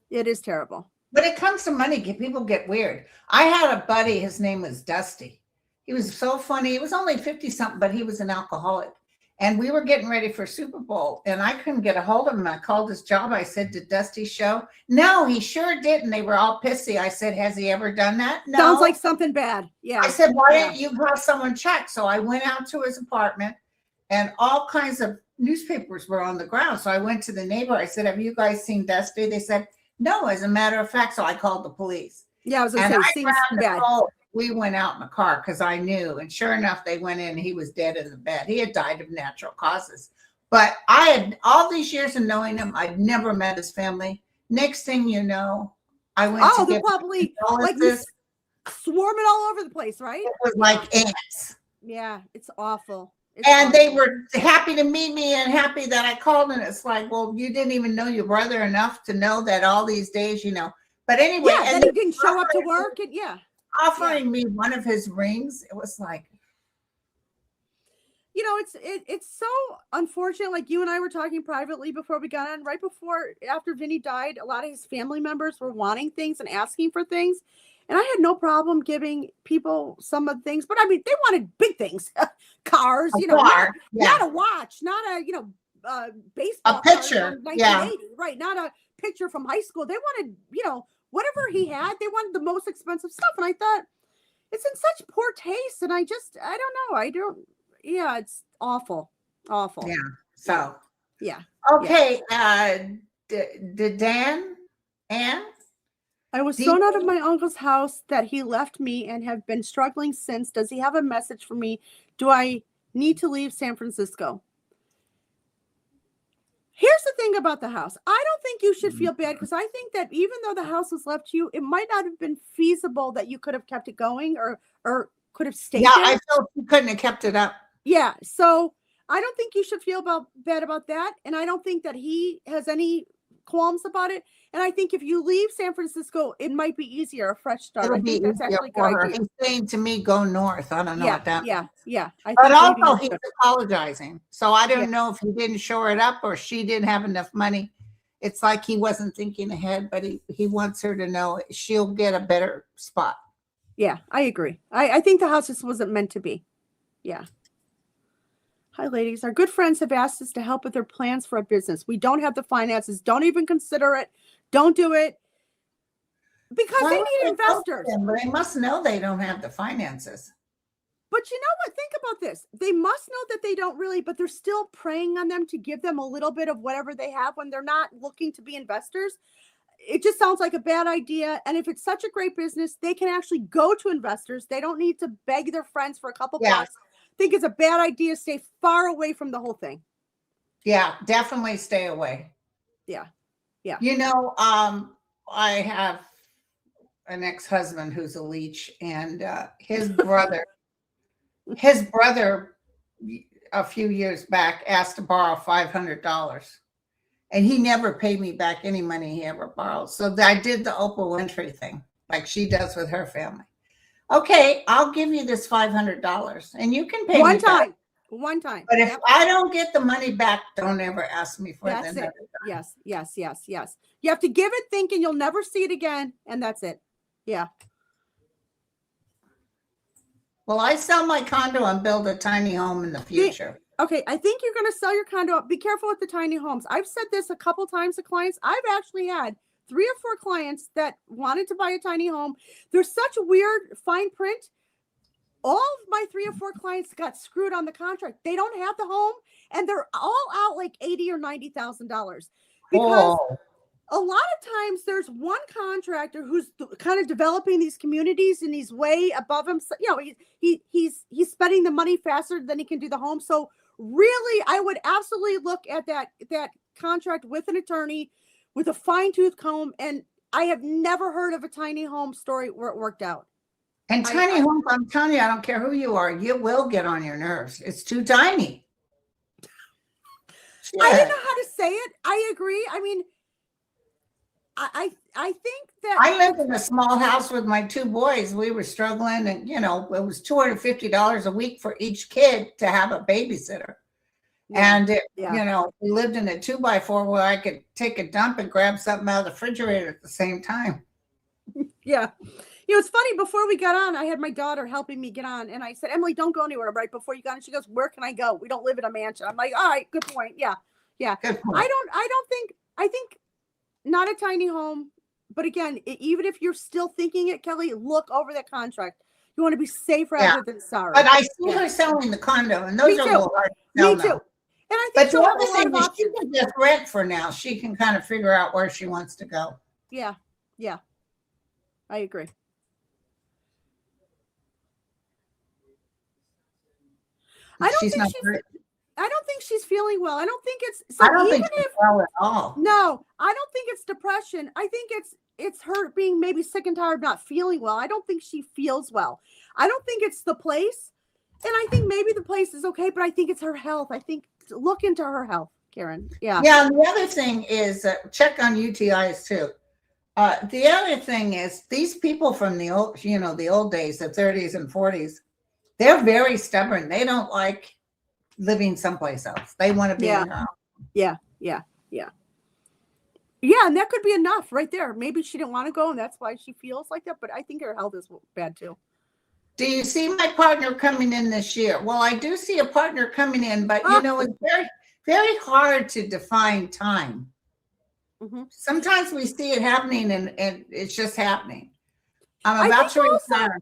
it is terrible. When it comes to money, people get weird. I had a buddy, his name was Dusty. He was so funny. He was only 50-something, but he was an alcoholic. And we were getting ready for Super Bowl, and I couldn't get a hold of him. I called his job. I said, "Did Dusty show?" No, he sure didn't. They were all pissy. I said, "Has he ever done that?" No. Sounds like something bad. Yeah. I said, "Why didn't you have someone check?" So I went out to his apartment, and all kinds of newspapers were on the ground. So I went to the neighbor. I said, "Have you guys seen Dusty?" They said, "No, as a matter of fact." So I called the police. Yeah, I was going to say, seems bad. We went out in the car because I knew. And sure enough, they went in. He was dead in the bed. He had died of natural causes. But I had, all these years of knowing him, I'd never met his family. Next thing you know, I went to they're probably like swarming all over the place, right? It was like ants. Yeah, it's awful. And they were happy to meet me and happy that I called. And it's like, well, you didn't even know your brother enough to know that all these days, But anyway, and he didn't show up to work, and offering me one of his rings, it was like, it's so unfortunate. Like you and I were talking privately before we got on, right after Vinny died, a lot of his family members were wanting things and asking for things. And I had no problem giving people some of the things, but I mean, they wanted big things, cars, not a watch, not a baseball, a picture, 1980, right? Not a picture from high school. They wanted, whatever he had, they wanted the most expensive stuff. And I thought, it's in such poor taste. And I don't know. It's awful. Yeah. So, yeah. Okay. Did Dan, Ann? I was thrown out of my uncle's house that he left me and have been struggling since. Does he have a message for me? Do I need to leave San Francisco? Here's the thing about the house. I don't think you should feel bad, because I think that even though the house was left to you, it might not have been feasible that you could have kept it going or could have stayed there. I felt you couldn't have kept it up. Yeah. So I don't think you should feel bad about that. And I don't think that he has any qualms about it. And I think if you leave San Francisco, it might be easier, a fresh start. I think that's actually a good idea. He's saying to me, go north. I don't know what that means. Yeah. But also he's apologizing. So I don't know if he didn't shore it up or she didn't have enough money. It's like he wasn't thinking ahead, but he wants her to know she'll get a better spot. Yeah, I agree. I think the house just wasn't meant to be. Yeah. Hi, ladies. Our good friends have asked us to help with their plans for a business. We don't have the finances. Don't even consider it. Don't do it. Because they need investors. But they must know they don't have the finances. But you know what? Think about this. They must know that they don't really, but they're still preying on them to give them a little bit of whatever they have when they're not looking to be investors. It just sounds like a bad idea. And if it's such a great business, they can actually go to investors. They don't need to beg their friends for a couple bucks. I think it's a bad idea. Stay far away from the whole thing. Yeah, definitely stay away. Yeah. I have an ex-husband who's a leech, and his brother a few years back asked to borrow $500, and he never paid me back any money he ever borrowed. So I did the Oprah Winfrey thing, like she does with her family. Okay, I'll give you this $500 and you can pay one me back. One time. But if I don't get the money back, don't ever ask me for it. That's it. Yes. You have to give it thinking you'll never see it again. And that's it. Yeah. Well, I sell my condo and build a tiny home in the future. Okay. I think you're going to sell your condo. Be careful with the tiny homes. I've said this a couple times to clients. I've actually had 3 or 4 clients that wanted to buy a tiny home. There's such weird fine print. All of my 3 or 4 clients got screwed on the contract. They don't have the home, and they're all out like $80,000 or $90,000 because a lot of times there's one contractor who's kind of developing these communities, and he's way above him. So, he's spending the money faster than he can do the home. So really, I would absolutely look at that contract with an attorney with a fine-tooth comb. And I have never heard of a tiny home story where it worked out. And tiny homes, I'm telling you, I don't care who you are, you will get on your nerves. It's too tiny. I didn't know how to say it. I agree. I mean, I think that I lived in a small house with my 2 boys. We were struggling, and it was $250 a week for each kid to have a babysitter. Yeah. And we lived in a 2x4 where I could take a dump and grab something out of the refrigerator at the same time. Yeah. It's funny, before we got on, I had my daughter helping me get on, and I said, Emily, don't go anywhere right before you got on. She goes, where can I go? We don't live in a mansion. I'm like, all right, good point. Yeah. Good point. I think not a tiny home, but again, even if you're still thinking it, Kelly, look over that contract. You want to be safe rather than sorry. But I see her selling the condo, and those are a little hard to sell. Me too. And I think the other thing is she can just rent for now. She can kind of figure out where she wants to go. Yeah. I agree. I don't think she's feeling well. I don't think it's. I don't think she's well at all. No, I don't think it's depression. I think it's her being maybe sick and tired of not feeling well. I don't think she feels well. I don't think it's the place. I think maybe the place is okay, but I think it's her health. I think look into her health, Karen. Yeah. Yeah. And the other thing is check on UTIs too. The other thing is these people from the old, the old days, the 30s and 40s, they're very stubborn. They don't like living someplace else. They want to be in their own. Yeah. Yeah, and that could be enough right there. Maybe she didn't want to go, and that's why she feels like that. But I think her health is bad too. Do you see my partner coming in this year? Well, I do see a partner coming in, but it's very, very hard to define time. Mm-hmm. Sometimes we see it happening and it's just happening. I'm about to retire.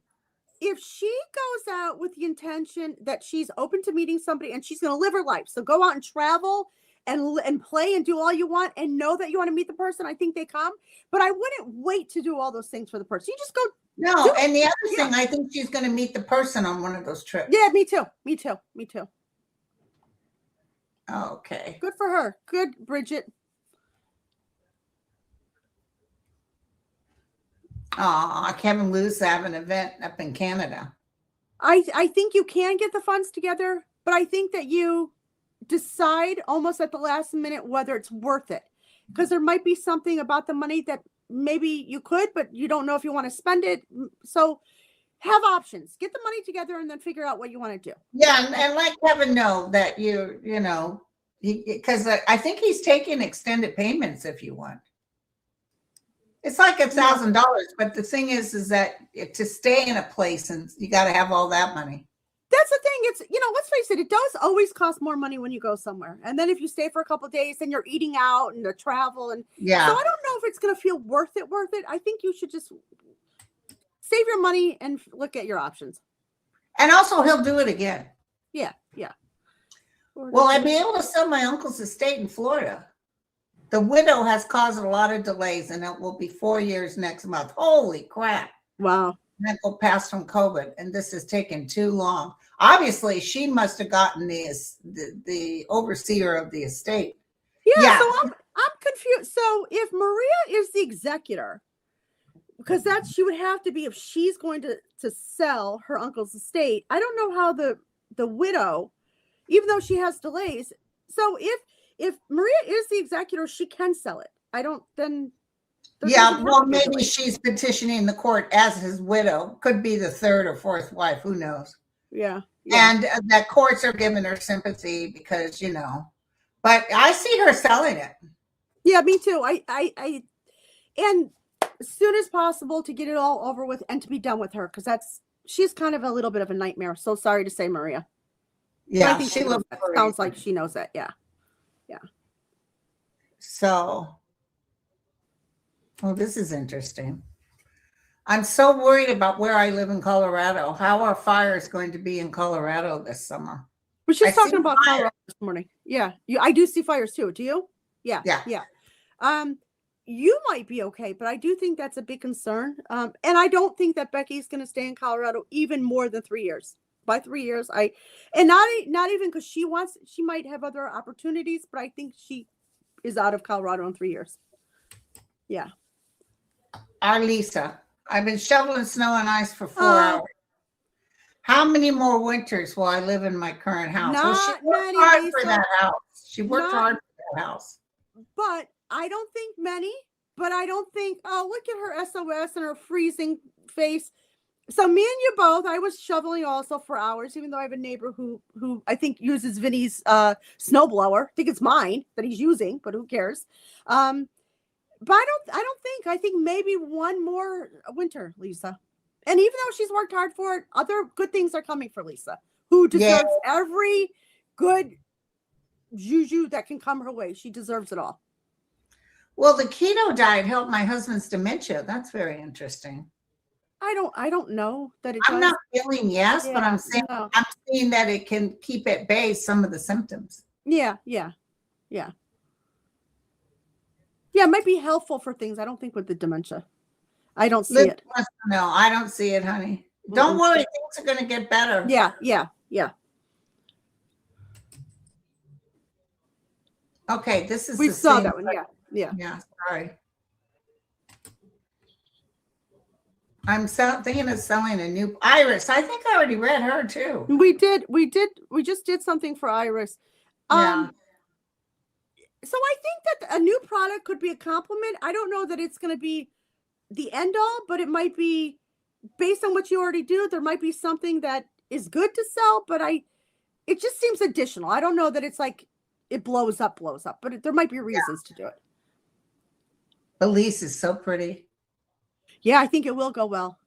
If she goes out with the intention that she's open to meeting somebody and she's going to live her life, so go out and travel and play and do all you want and know that you want to meet the person, I think they come. But I wouldn't wait to do all those things for the person. You just go. No, and the other thing, I think she's going to meet the person on one of those trips. Yeah, me too. Okay. Good for her. Good, Bridget. Oh, Kevin Lou's having an event up in Canada. I think you can get the funds together, but I think that you decide almost at the last minute whether it's worth it, because there might be something about the money that maybe you could, but you don't know if you want to spend it. So have options, get the money together, and then figure out what you want to do. Yeah, and let Kevin know that because I think he's taking extended payments if you want. It's like $1,000, but the thing is that to stay in a place, and you got to have all that money. That's the thing. It's, let's face it, it does always cost more money when you go somewhere. And then if you stay for a couple of days, then you're eating out and the travel. And yeah. So I don't know if it's going to feel worth it. I think you should just save your money and look at your options. And also he'll do it again. Yeah. Will I be able to sell my uncle's estate in Florida? The widow has caused a lot of delays, and it will be 4 years next month. Holy crap. Wow. Uncle passed from COVID, and this has taken too long. Obviously, she must have gotten the overseer of the estate. Yeah. So I'm confused. So if Maria is the executor, because she would have to be if she's going to sell her uncle's estate. I don't know how the widow, even though she has delays. So if Maria is the executor, she can sell it. Well, maybe she's petitioning the court as his widow. Could be the third or fourth wife. Who knows? Yeah. And that courts are giving her sympathy because, but I see her selling it. Yeah, me too. I and as soon as possible to get it all over with and to be done with her, because she's kind of a little bit of a nightmare. So sorry to say, Maria. Yeah, I think she sounds like she knows that. Yeah. So, this is interesting. I'm so worried about where I live in Colorado. How are fires going to be in Colorado this summer? We're just talking about Colorado this morning. Yeah, I do see fires too. Do you? Yeah. You might be okay, but I do think that's a big concern. And I don't think that Becky's going to stay in Colorado even more than 3 years. By 3 years, not even because she might have other opportunities, but I think she is out of Colorado in 3 years. Yeah. Our Lisa, I've been shoveling snow and ice for 4 hours. How many more winters will I live in my current house? She worked hard for that house. But I don't think many. But I don't think. Oh, look at her SOS and her freezing face. So me and you both. I was shoveling also for hours, even though I have a neighbor who I think uses Vinny's snowblower. I think it's mine that he's using, but who cares? But I think maybe one more winter, Lisa. And even though she's worked hard for it, other good things are coming for Lisa, who deserves every good juju that can come her way. She deserves it all. Well, the keto diet helped my husband's dementia. That's very interesting. I don't know that it I'm not feeling but I'm saying I'm seeing that it can keep at bay some of the symptoms. Yeah. Yeah, it might be helpful for things. I don't think with the dementia. I don't see it. No, I don't see it, honey. Don't worry. Things are going to get better. Yeah. Okay, this is we saw that one. Yeah. Yeah, sorry. I'm thinking of selling a new Iris. I think I already read her too. We just did something for Iris. Yeah. So I think that a new product could be a compliment. I don't know that it's going to be the end all, but it might be based on what you already do. There might be something that is good to sell, but it just seems additional. I don't know that it's like it blows up, but there might be reasons to do it. Elise is so pretty. Yeah, I think it will go well.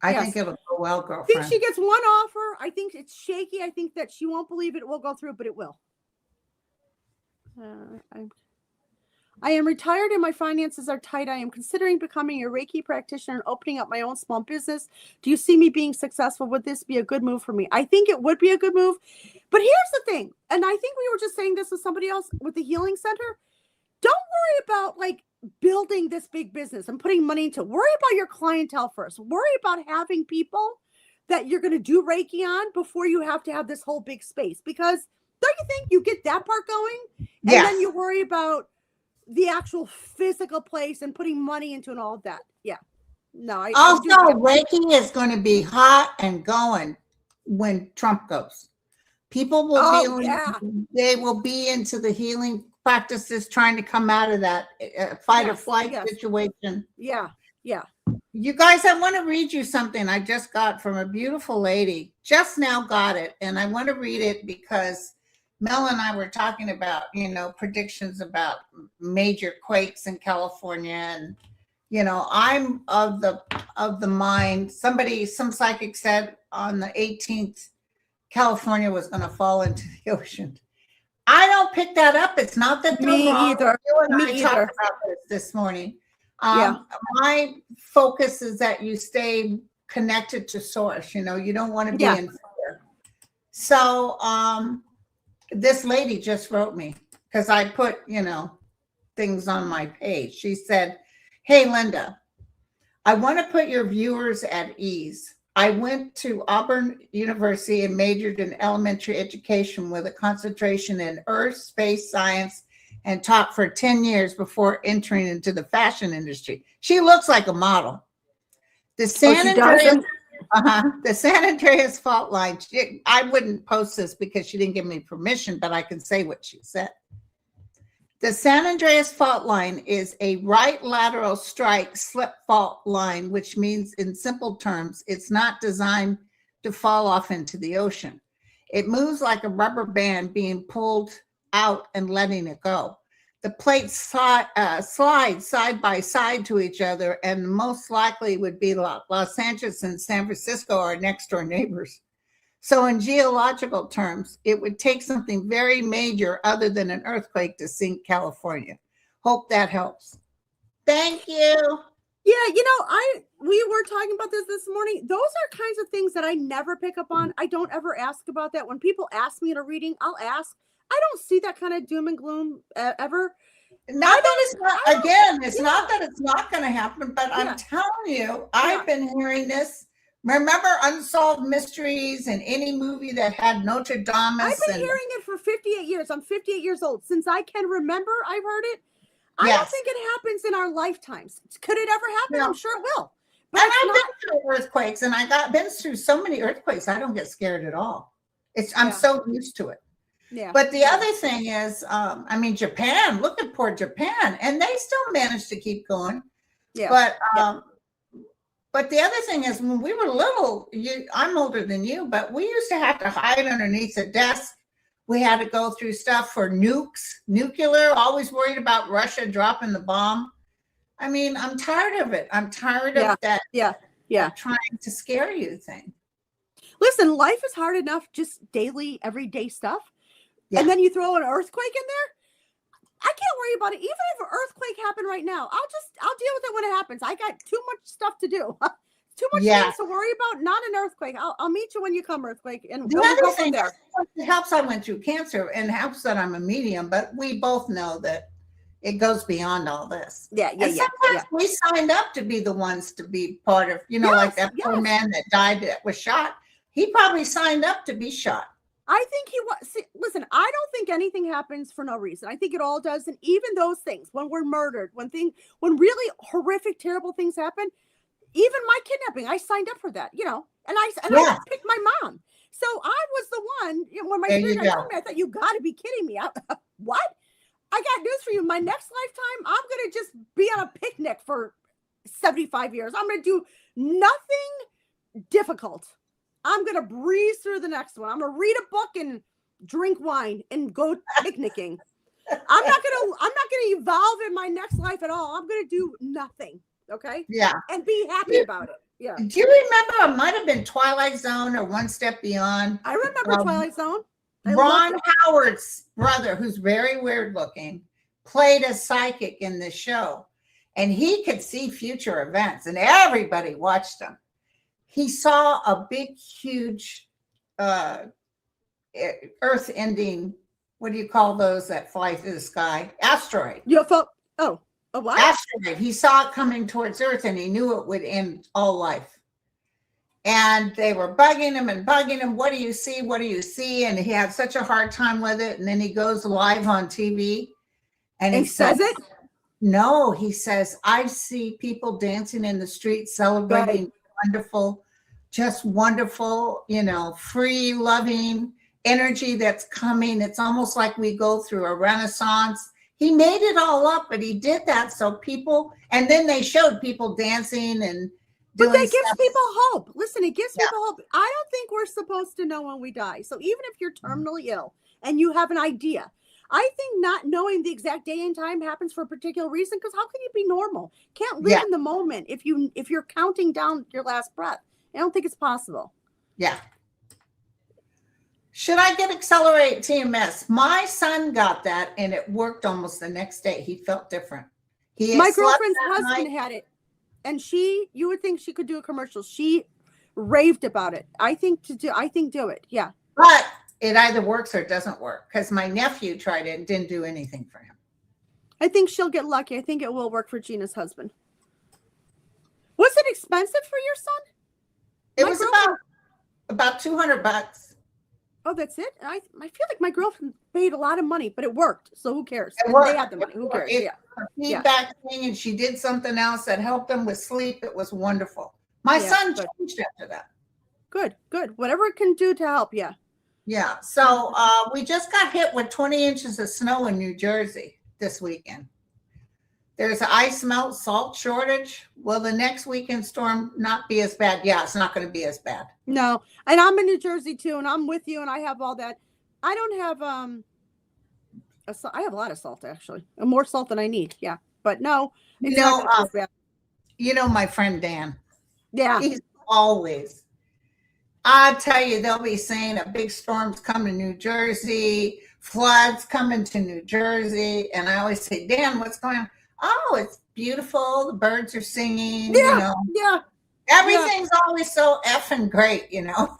I think it'll go well, girlfriend. I think she gets one offer. I think it's shaky. I think that she won't believe it will go through, but it will. I am retired and my finances are tight. I am considering becoming a Reiki practitioner and opening up my own small business. Do you see me being successful? Would this be a good move for me? I think it would be a good move. But here's the thing, and I think we were just saying this with somebody else with the healing center. Don't worry about like building this big business and putting money into it. Worry about your clientele first. Worry about having people that you're going to do Reiki on before you have to have this whole big space. Because don't you think you get that part going? And then you worry about the actual physical place and putting money into and all of that. Yeah. No. Reiki is going to be hot and going when Trump goes. People will they will be into the healing practices trying to come out of that fight or flight situation. Yeah. Yeah. You guys, I want to read you something I just got from a beautiful lady. Just now got it. And I want to read it because Mel and I were talking about, predictions about major quakes in California. And, I'm of the mind, some psychic said on the 18th, California was going to fall into the ocean. I don't pick that up. It's not that me either. You and I talked about this morning. My focus is that you stay connected to source. You don't want to be in fear. So, this lady just wrote me because I put, things on my page. She said, "Hey, Linda, I want to put your viewers at ease. I went to Auburn University and majored in elementary education with a concentration in earth, space science, and taught for 10 years before entering into the fashion industry." She looks like a model. The San Andreas fault line. I wouldn't post this because she didn't give me permission, but I can say what she said. The San Andreas fault line is a right lateral strike slip fault line, which means in simple terms, it's not designed to fall off into the ocean. It moves like a rubber band being pulled out and letting it go. The plates slide side by side to each other, and most likely would be Los Angeles and San Francisco are next door neighbors. So in geological terms, it would take something very major other than an earthquake to sink California. Hope that helps. Thank you. Yeah, we were talking about this morning. Those are kinds of things that I never pick up on. I don't ever ask about that. When people ask me in a reading, I'll ask. I don't see that kind of doom and gloom ever. It's not that it's not going to happen, but I'm telling you, I've been hearing this. Remember Unsolved Mysteries and any movie that had Notre Dame? I've been hearing it for 58 years. I'm 58 years old. Since I can remember, I've heard it. I don't think it happens in our lifetimes. Could it ever happen? No. I'm sure it will. But I've been through earthquakes, and I been through so many earthquakes. I don't get scared at all. I'm so used to it. Yeah. But the other thing is, Japan. Look at poor Japan, and they still managed to keep going. Yeah. But the other thing is, when we were little, I'm older than you, but we used to have to hide underneath a desk. We had to go through stuff for nuclear, always worried about Russia dropping the bomb. I mean, I'm tired of it. I'm tired of that trying to scare you thing. Listen, life is hard enough, just daily, everyday stuff. Yeah. And then you throw an earthquake in there. I can't worry about it. Even if an earthquake happened right now, I'll deal with it when it happens. I got too much stuff to do. Too much things to worry about. Not an earthquake. I'll meet you when you come, earthquake. And the other thing there. It helps I went through cancer and helps that I'm a medium, but we both know that it goes beyond all this. Sometimes we signed up to be the ones to be part of, like that poor man that died that was shot. He probably signed up to be shot. I think he was. Listen, I don't think anything happens for no reason. I think it all does. And even those things, when we're murdered, when really horrific, terrible things happen, even my kidnapping, I signed up for that, you know, and I picked my mom. So I was the one, you know, when my spirit guide told me, I thought, you got to be kidding me. What? I got news for you. My next lifetime, I'm going to just be on a picnic for 75 years. I'm going to do nothing difficult. I'm going to breeze through the next one. I'm going to read a book and drink wine and go picnicking. I'm not going to evolve in my next life at all. I'm going to do nothing. Okay. Yeah. And be happy about it. Yeah. Do you remember? It might have been Twilight Zone or One Step Beyond. I remember Twilight Zone. Ron Howard's brother, who's very weird looking, played a psychic in the show, and he could see future events, and everybody watched him. He saw a big, huge Earth-ending. What do you call those that fly through the sky? Asteroid. UFO. Oh, a what? Asteroid. He saw it coming towards Earth, and he knew it would end all life. And they were bugging him. What do you see? What do you see? And he had such a hard time with it. And then he goes live on TV, and he says it. No, he says, I see people dancing in the street, celebrating wonderful, just wonderful, you know, free, loving energy that's coming. It's almost like we go through a renaissance. He made it all up, but he did that so people, and then they showed people dancing and but that gives people hope. Listen, it gives people hope. I don't think we're supposed to know when we die. So even if you're terminally ill and you have an idea, I think not knowing the exact day and time happens for a particular reason, because how can you be normal? Can't live in the moment if you're counting down your last breath. I don't think it's possible. Yeah. Should I get Accelerate TMS? My son got that, and it worked almost the next day. He felt different. My girlfriend's husband had it, and you would think she could do a commercial. She raved about it. I think do it. Yeah. But it either works or it doesn't work, because my nephew tried it and didn't do anything for him. I think she'll get lucky. I think it will work for Gina's husband. Was it expensive for your son? It was about $200. Oh, that's it? I feel like my girlfriend paid a lot of money, but it worked. So who cares? It worked. They had the money. Who cares? Feedback thing, and she did something else that helped him with sleep. It was wonderful. My son changed after that. Good. Whatever it can do to help. Yeah. Yeah. So we just got hit with 20 inches of snow in New Jersey this weekend. There's an ice melt, salt shortage. Will the next weekend storm not be as bad? Yeah, it's not going to be as bad. No. And I'm in New Jersey too, and I'm with you, and I have all that. I don't have I have a lot of salt, actually. More salt than I need. Yeah. But no. You know my friend Dan. Yeah. He's always, I tell you, they'll be saying a big storm's coming to New Jersey, floods coming to New Jersey. And I always say, Dan, what's going on? Oh, it's beautiful. The birds are singing. Yeah. You know. Yeah. Everything's always so effing great, you know.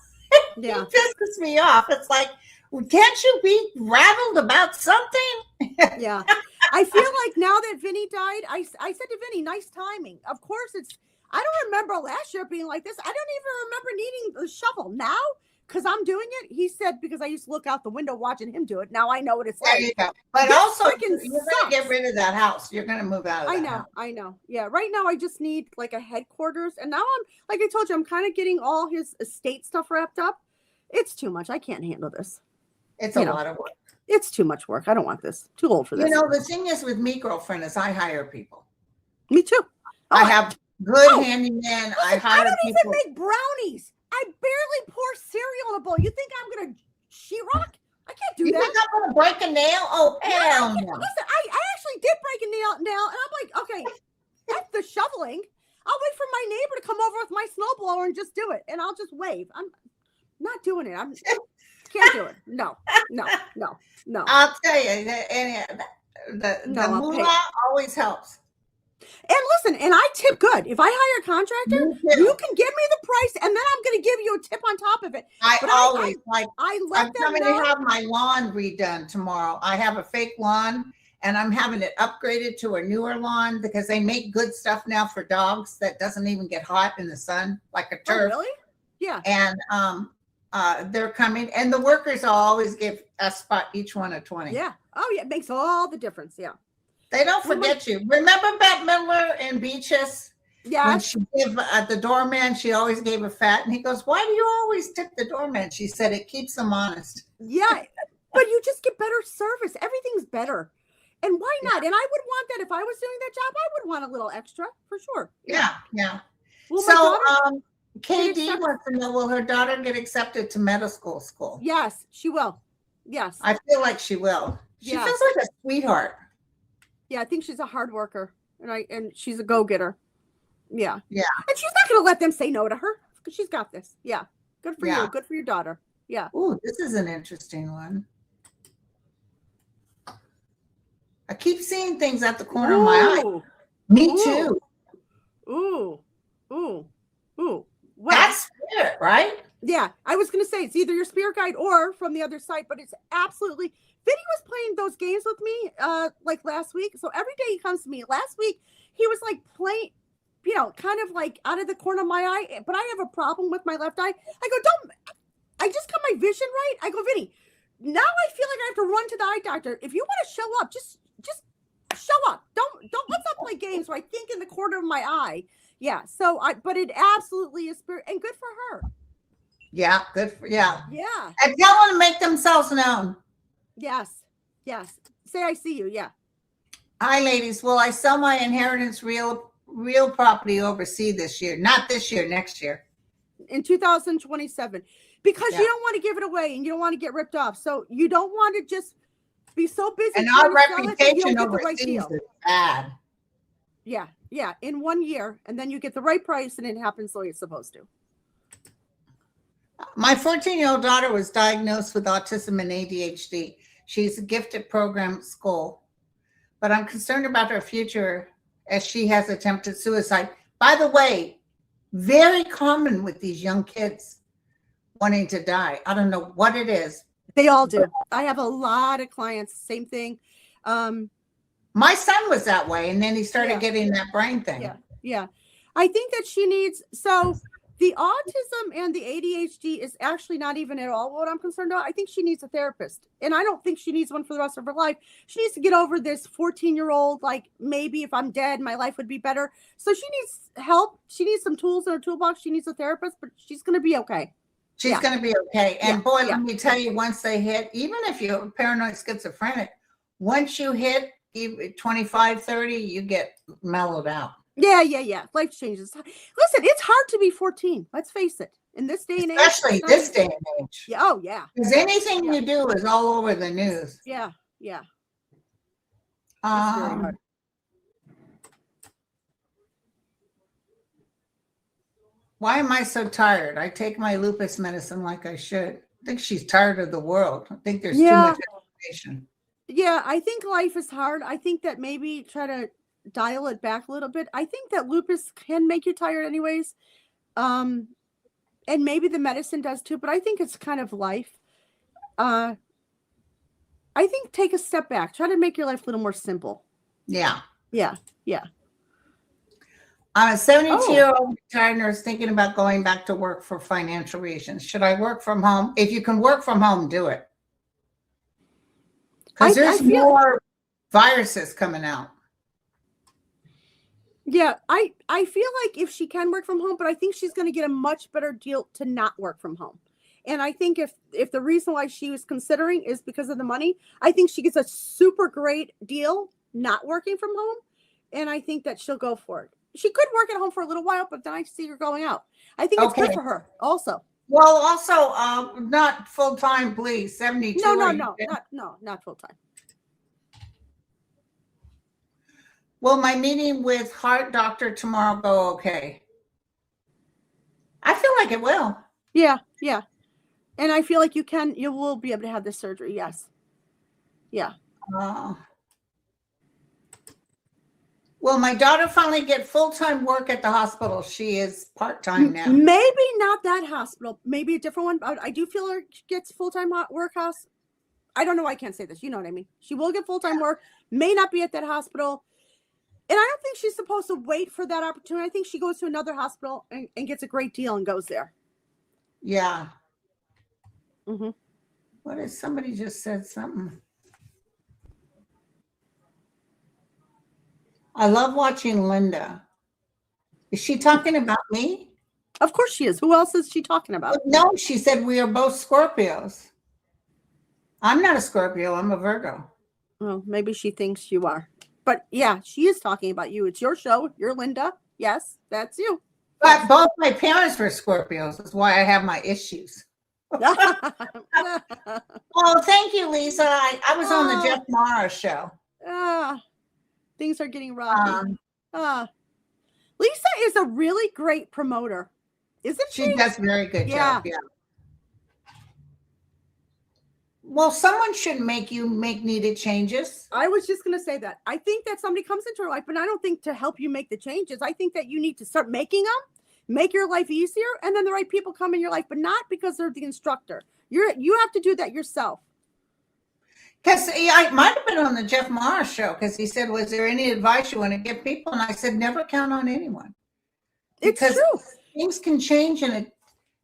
Yeah. It pisses me off. It's like, can't you be rattled about something? Yeah. I feel like now that Vinny died, I said to Vinny, nice timing. Of course, I don't remember last year being like this. I don't even remember needing the shovel now because I'm doing it. He said, because I used to look out the window watching him do it. Now I know what it's like. There you go. But this also, you're going to get rid of that house. You're going to move out of that house. I know. Yeah. Right now, I just need like a headquarters. And now I'm, like I told you, I'm kind of getting all his estate stuff wrapped up. It's too much. I can't handle this. It's a lot of work. It's too much work. I don't want this. Too old for this. You know, the thing is with me, girlfriend, is I hire people. Me too. I have good handymen. I hire people. I don't even make brownies. I barely pour cereal in a bowl. You think I'm going to sheetrock? I can't do that. You think I'm going to break a nail? Oh, hell no. Listen, I actually did break a nail, and I'm like, okay, that's the shoveling. I'll wait for my neighbor to come over with my snowblower and just do it, and I'll just wave. I'm not doing it. Can't do it. No. I'll tell you, the moolah always helps. And listen, and I tip good. If I hire a contractor, you can give me the price, and then I'm going to give you a tip on top of it. I'm coming to have my lawn redone tomorrow. I have a fake lawn, and I'm having it upgraded to a newer lawn because they make good stuff now for dogs that doesn't even get hot in the sun, like a turf. Oh, really? Yeah. And they're coming, and the workers will always give each one a 20. Yeah. Oh, yeah. It makes all the difference. Yeah. They don't forget you. Remember Bette Midler in Beaches? When Yes. she gave the doorman, she always gave a fat, and he goes, "Why do you always tip the doorman?" She said, "It keeps them honest." Yeah, but you just get better service. Everything's better. And why not? And I would want that if I was doing that job. I would want a little extra for sure. Yeah. Well, my So, daughter, KD wants to know, will her daughter get accepted to medical school? yes, she will. Yes. I feel like she will. She feels like a sweetheart. Yeah, I think she's a hard worker, and she's a go-getter. Yeah. Yeah. And she's not going to let them say no to her because she's got this. Yeah. Good for you. Good for your daughter. Yeah. Ooh, this is an interesting one. I keep seeing things at the corner of my eye. Me too. Ooh. Well, that's spirit, right? Yeah. I was going to say it's either your spirit guide or from the other side, but it's absolutely. Vinny was playing those games with me like last week. So every day he comes to me. Last week he was like playing, kind of like out of the corner of my eye, but I have a problem with my left eye. I go, I just got my vision right. I go, Vinny, now I feel like I have to run to the eye doctor. If you want to show up, just show up. Don't let's not play games where I think in the corner of my eye. Yeah. So but it absolutely is spirit and good for her. Yeah. Good for, yeah. And tell them to make themselves known. Yes. Say I see you. Yeah. Hi, ladies. Will I sell my inheritance real property overseas this year? Not this year, next year. In 2027. Because you don't want to give it away and you don't want to get ripped off. So you don't want to just be so busy. And our reputation overseas is bad. Yeah. In 1 year. And then you get the right price and it happens the way it's supposed to. My 14-year-old daughter was diagnosed with autism and ADHD. She's a gifted program at school, but I'm concerned about her future as she has attempted suicide. By the way, very common with these young kids wanting to die. I don't know what it is. They all do. I have a lot of clients, same thing. My son was that way, and then he started getting that brain thing. Yeah. I think that she needs, so the autism and the ADHD is actually not even at all what I'm concerned about. I think she needs a therapist. And I don't think she needs one for the rest of her life. She needs to get over this 14-year-old, like maybe if I'm dead, my life would be better. So she needs help. She needs some tools in her toolbox. She needs a therapist, but she's going to be okay. She's going to be okay. And boy, let me tell you, once they hit, even if you're paranoid schizophrenic, once you hit 25, 30, you get mellowed out. Yeah. Life changes. Listen, it's hard to be 14. Let's face it. In this day and age. Especially this day and age. Yeah. Oh, yeah. Because anything you do is all over the news. Yeah. Why am I so tired? I take my lupus medicine like I should. I think she's tired of the world. I think there's too much information. Yeah, I think life is hard. I think that maybe try to dial it back a little bit. I think that lupus can make you tired anyways. And maybe the medicine does too, but I think it's kind of life. I think take a step back. Try to make your life a little more simple. Yeah. I'm a 72-year-old retired nurse thinking about going back to work for financial reasons. Should I work from home? If you can work from home, do it. Because there's more viruses coming out. Yeah, I feel like if she can work from home, but I think she's going to get a much better deal to not work from home. And I think if the reason why she was considering is because of the money, I think she gets a super great deal not working from home. And I think that she'll go for it. She could work at home for a little while, but then I see her going out. I think it's good for her also. Well, also, not full-time, please. 72. No, not full-time. Will my meeting with heart doctor tomorrow go okay? I feel like it will. Yeah. And I feel like you will be able to have this surgery. Yes. Yeah. Will my daughter finally get full-time work at the hospital? She is part-time now. Maybe not that hospital. Maybe a different one. I do feel her gets full-time work. I don't know why I can't say this. You know what I mean? She will get full-time work. May not be at that hospital. And I don't think she's supposed to wait for that opportunity. I think she goes to another hospital and gets a great deal and goes there. Yeah. Mm-hmm. What is, somebody just said something. I love watching Linda. Is she talking about me? Of course she is. Who else is she talking about? No, she said we are both Scorpios. I'm not a Scorpio. I'm a Virgo. Well, maybe she thinks you are. But yeah, she is talking about you. It's your show. You're Linda. Yes, that's you. But both my parents were Scorpios. That's why I have my issues. Oh, thank you, Lisa. I was on the Jeff Mara show. Things are getting rocky. Lisa is a really great promoter, isn't she? She does a very good job. Yeah. Well, someone should make needed changes. I was just going to say that. I think that somebody comes into your life, but I don't think to help you make the changes. I think that you need to start making them, make your life easier, and then the right people come in your life, but not because they're the instructor. You have to do that yourself. Because I might have been on the Jeff Mara show because he said, was there any advice you want to give people? And I said, never count on anyone. Because it's true. Things can change, and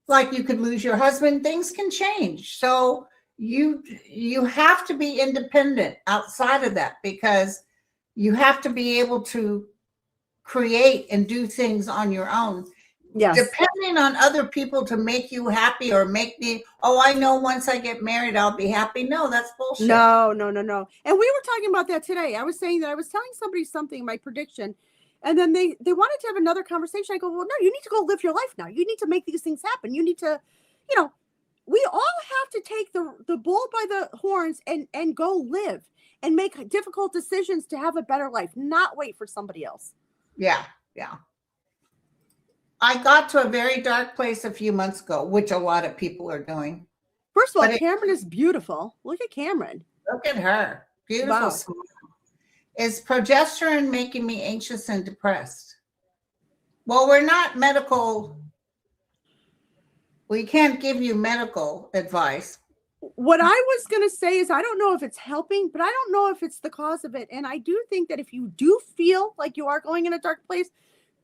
like you could lose your husband. Things can change. So you have to be independent outside of that, because you have to be able to create and do things on your own. Yes. Depending on other people to make you happy or make me, I know once I get married, I'll be happy. No, that's bullshit. No. And we were talking about that today. I was saying that I was telling somebody something, my prediction, and then they wanted to have another conversation. I go, well, no, you need to go live your life now. You need to make these things happen. You need to, we all have to take the bull by the horns and go live and make difficult decisions to have a better life, not wait for somebody else. Yeah. I got to a very dark place a few months ago, which a lot of people are doing. First of all, Cameron is beautiful. Look at Cameron. Look at her. Beautiful. Wow. Smile. Is progesterone making me anxious and depressed? Well, we're not medical. We can't give you medical advice. What I was going to say is I don't know if it's helping, but I don't know if it's the cause of it. And I do think that if you do feel like you are going in a dark place,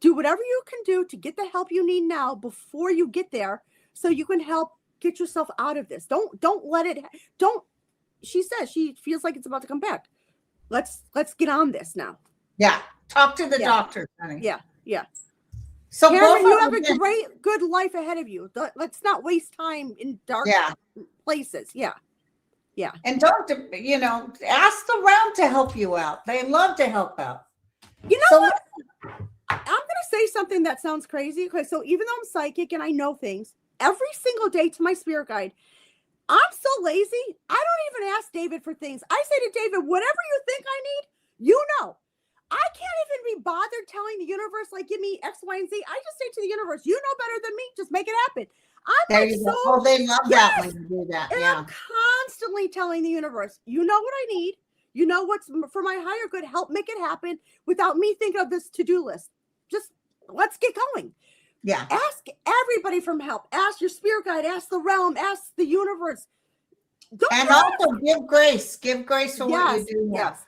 do whatever you can do to get the help you need now before you get there, so you can help get yourself out of this. Don't let it. She says she feels like it's about to come back. Let's get on this now. Yeah. Talk to the doctor, honey. Yeah. So Cameron, you have a good life ahead of you. Let's not waste time in dark places. Yeah. And don't, ask around to help you out. They love to help out. You know what? I'm going to say something that sounds crazy. Okay, so even though I'm psychic and I know things, every single day to my spirit guide, I'm so lazy. I don't even ask David for things. I say to David, whatever you think I need, I can't even be bothered telling the universe, like, give me X, Y, and Z. I just say to the universe, you know better than me. Just make it happen. They love that when you do that. And I'm constantly telling the universe, you know what I need. You know what's for my higher good. Help make it happen without me thinking of this to-do list. Just let's get going. Yeah. Ask everybody for help. Ask your spirit guide. Ask the realm. Ask the universe. Also give grace. Give grace for what you do. Yes.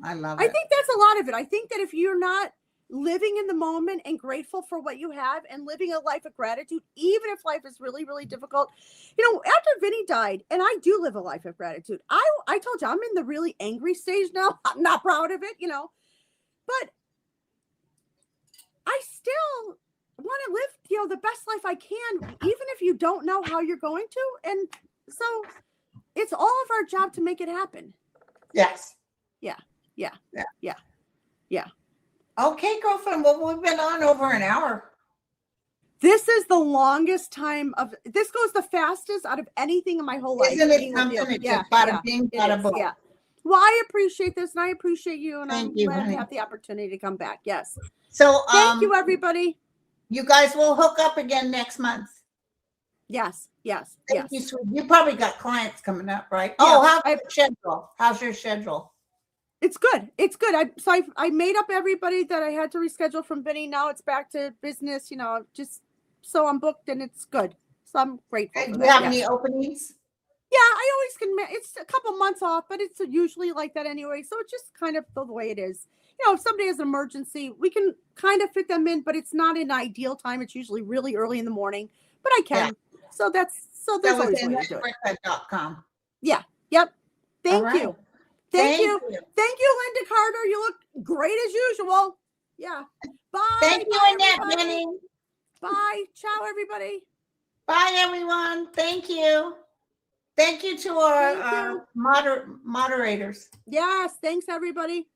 I love it. I think that's a lot of it. I think that if you're not living in the moment and grateful for what you have and living a life of gratitude, even if life is really, really difficult, after Vinny died, and I do live a life of gratitude. I told you I'm in the really angry stage now. I'm not proud of it, but I still want to live, the best life I can, even if you don't know how you're going to. And so it's all of our job to make it happen. Yes. Yeah. Okay, girlfriend. Well, we've been on over an hour. This is the longest time this goes the fastest out of anything in my whole life. Isn't it something? It's bada bing, bada boom. Yeah. Well, I appreciate this, and I appreciate you, and I'm glad honey. to have the opportunity to come back. Yes. So thank you, everybody. You guys will hook up again next month. Yes. Thank you, sweet. You probably got clients coming up, right? Yeah, How's your schedule? It's good. I made up everybody that I had to reschedule from Vinny. Now it's back to business, just so I'm booked and it's good. So I'm grateful. Do you have any openings? Yeah, I always can. It's a couple months off, but it's usually like that anyway. So it's just kind of the way it is. If somebody has an emergency, we can kind of fit them in, but it's not an ideal time. It's usually really early in the morning, but I can. Yeah. So there's always a way to do it. Annette.com. Yeah. Yep. Thank right. you. Thank you, Linda Carter. You look great as usual. Yeah. Bye. Thank you, Bye, Annette. everybody. Winning. Bye. Ciao, everybody. Bye, everyone. Thank you. Thank you to our moderators. Yes. Thanks, everybody.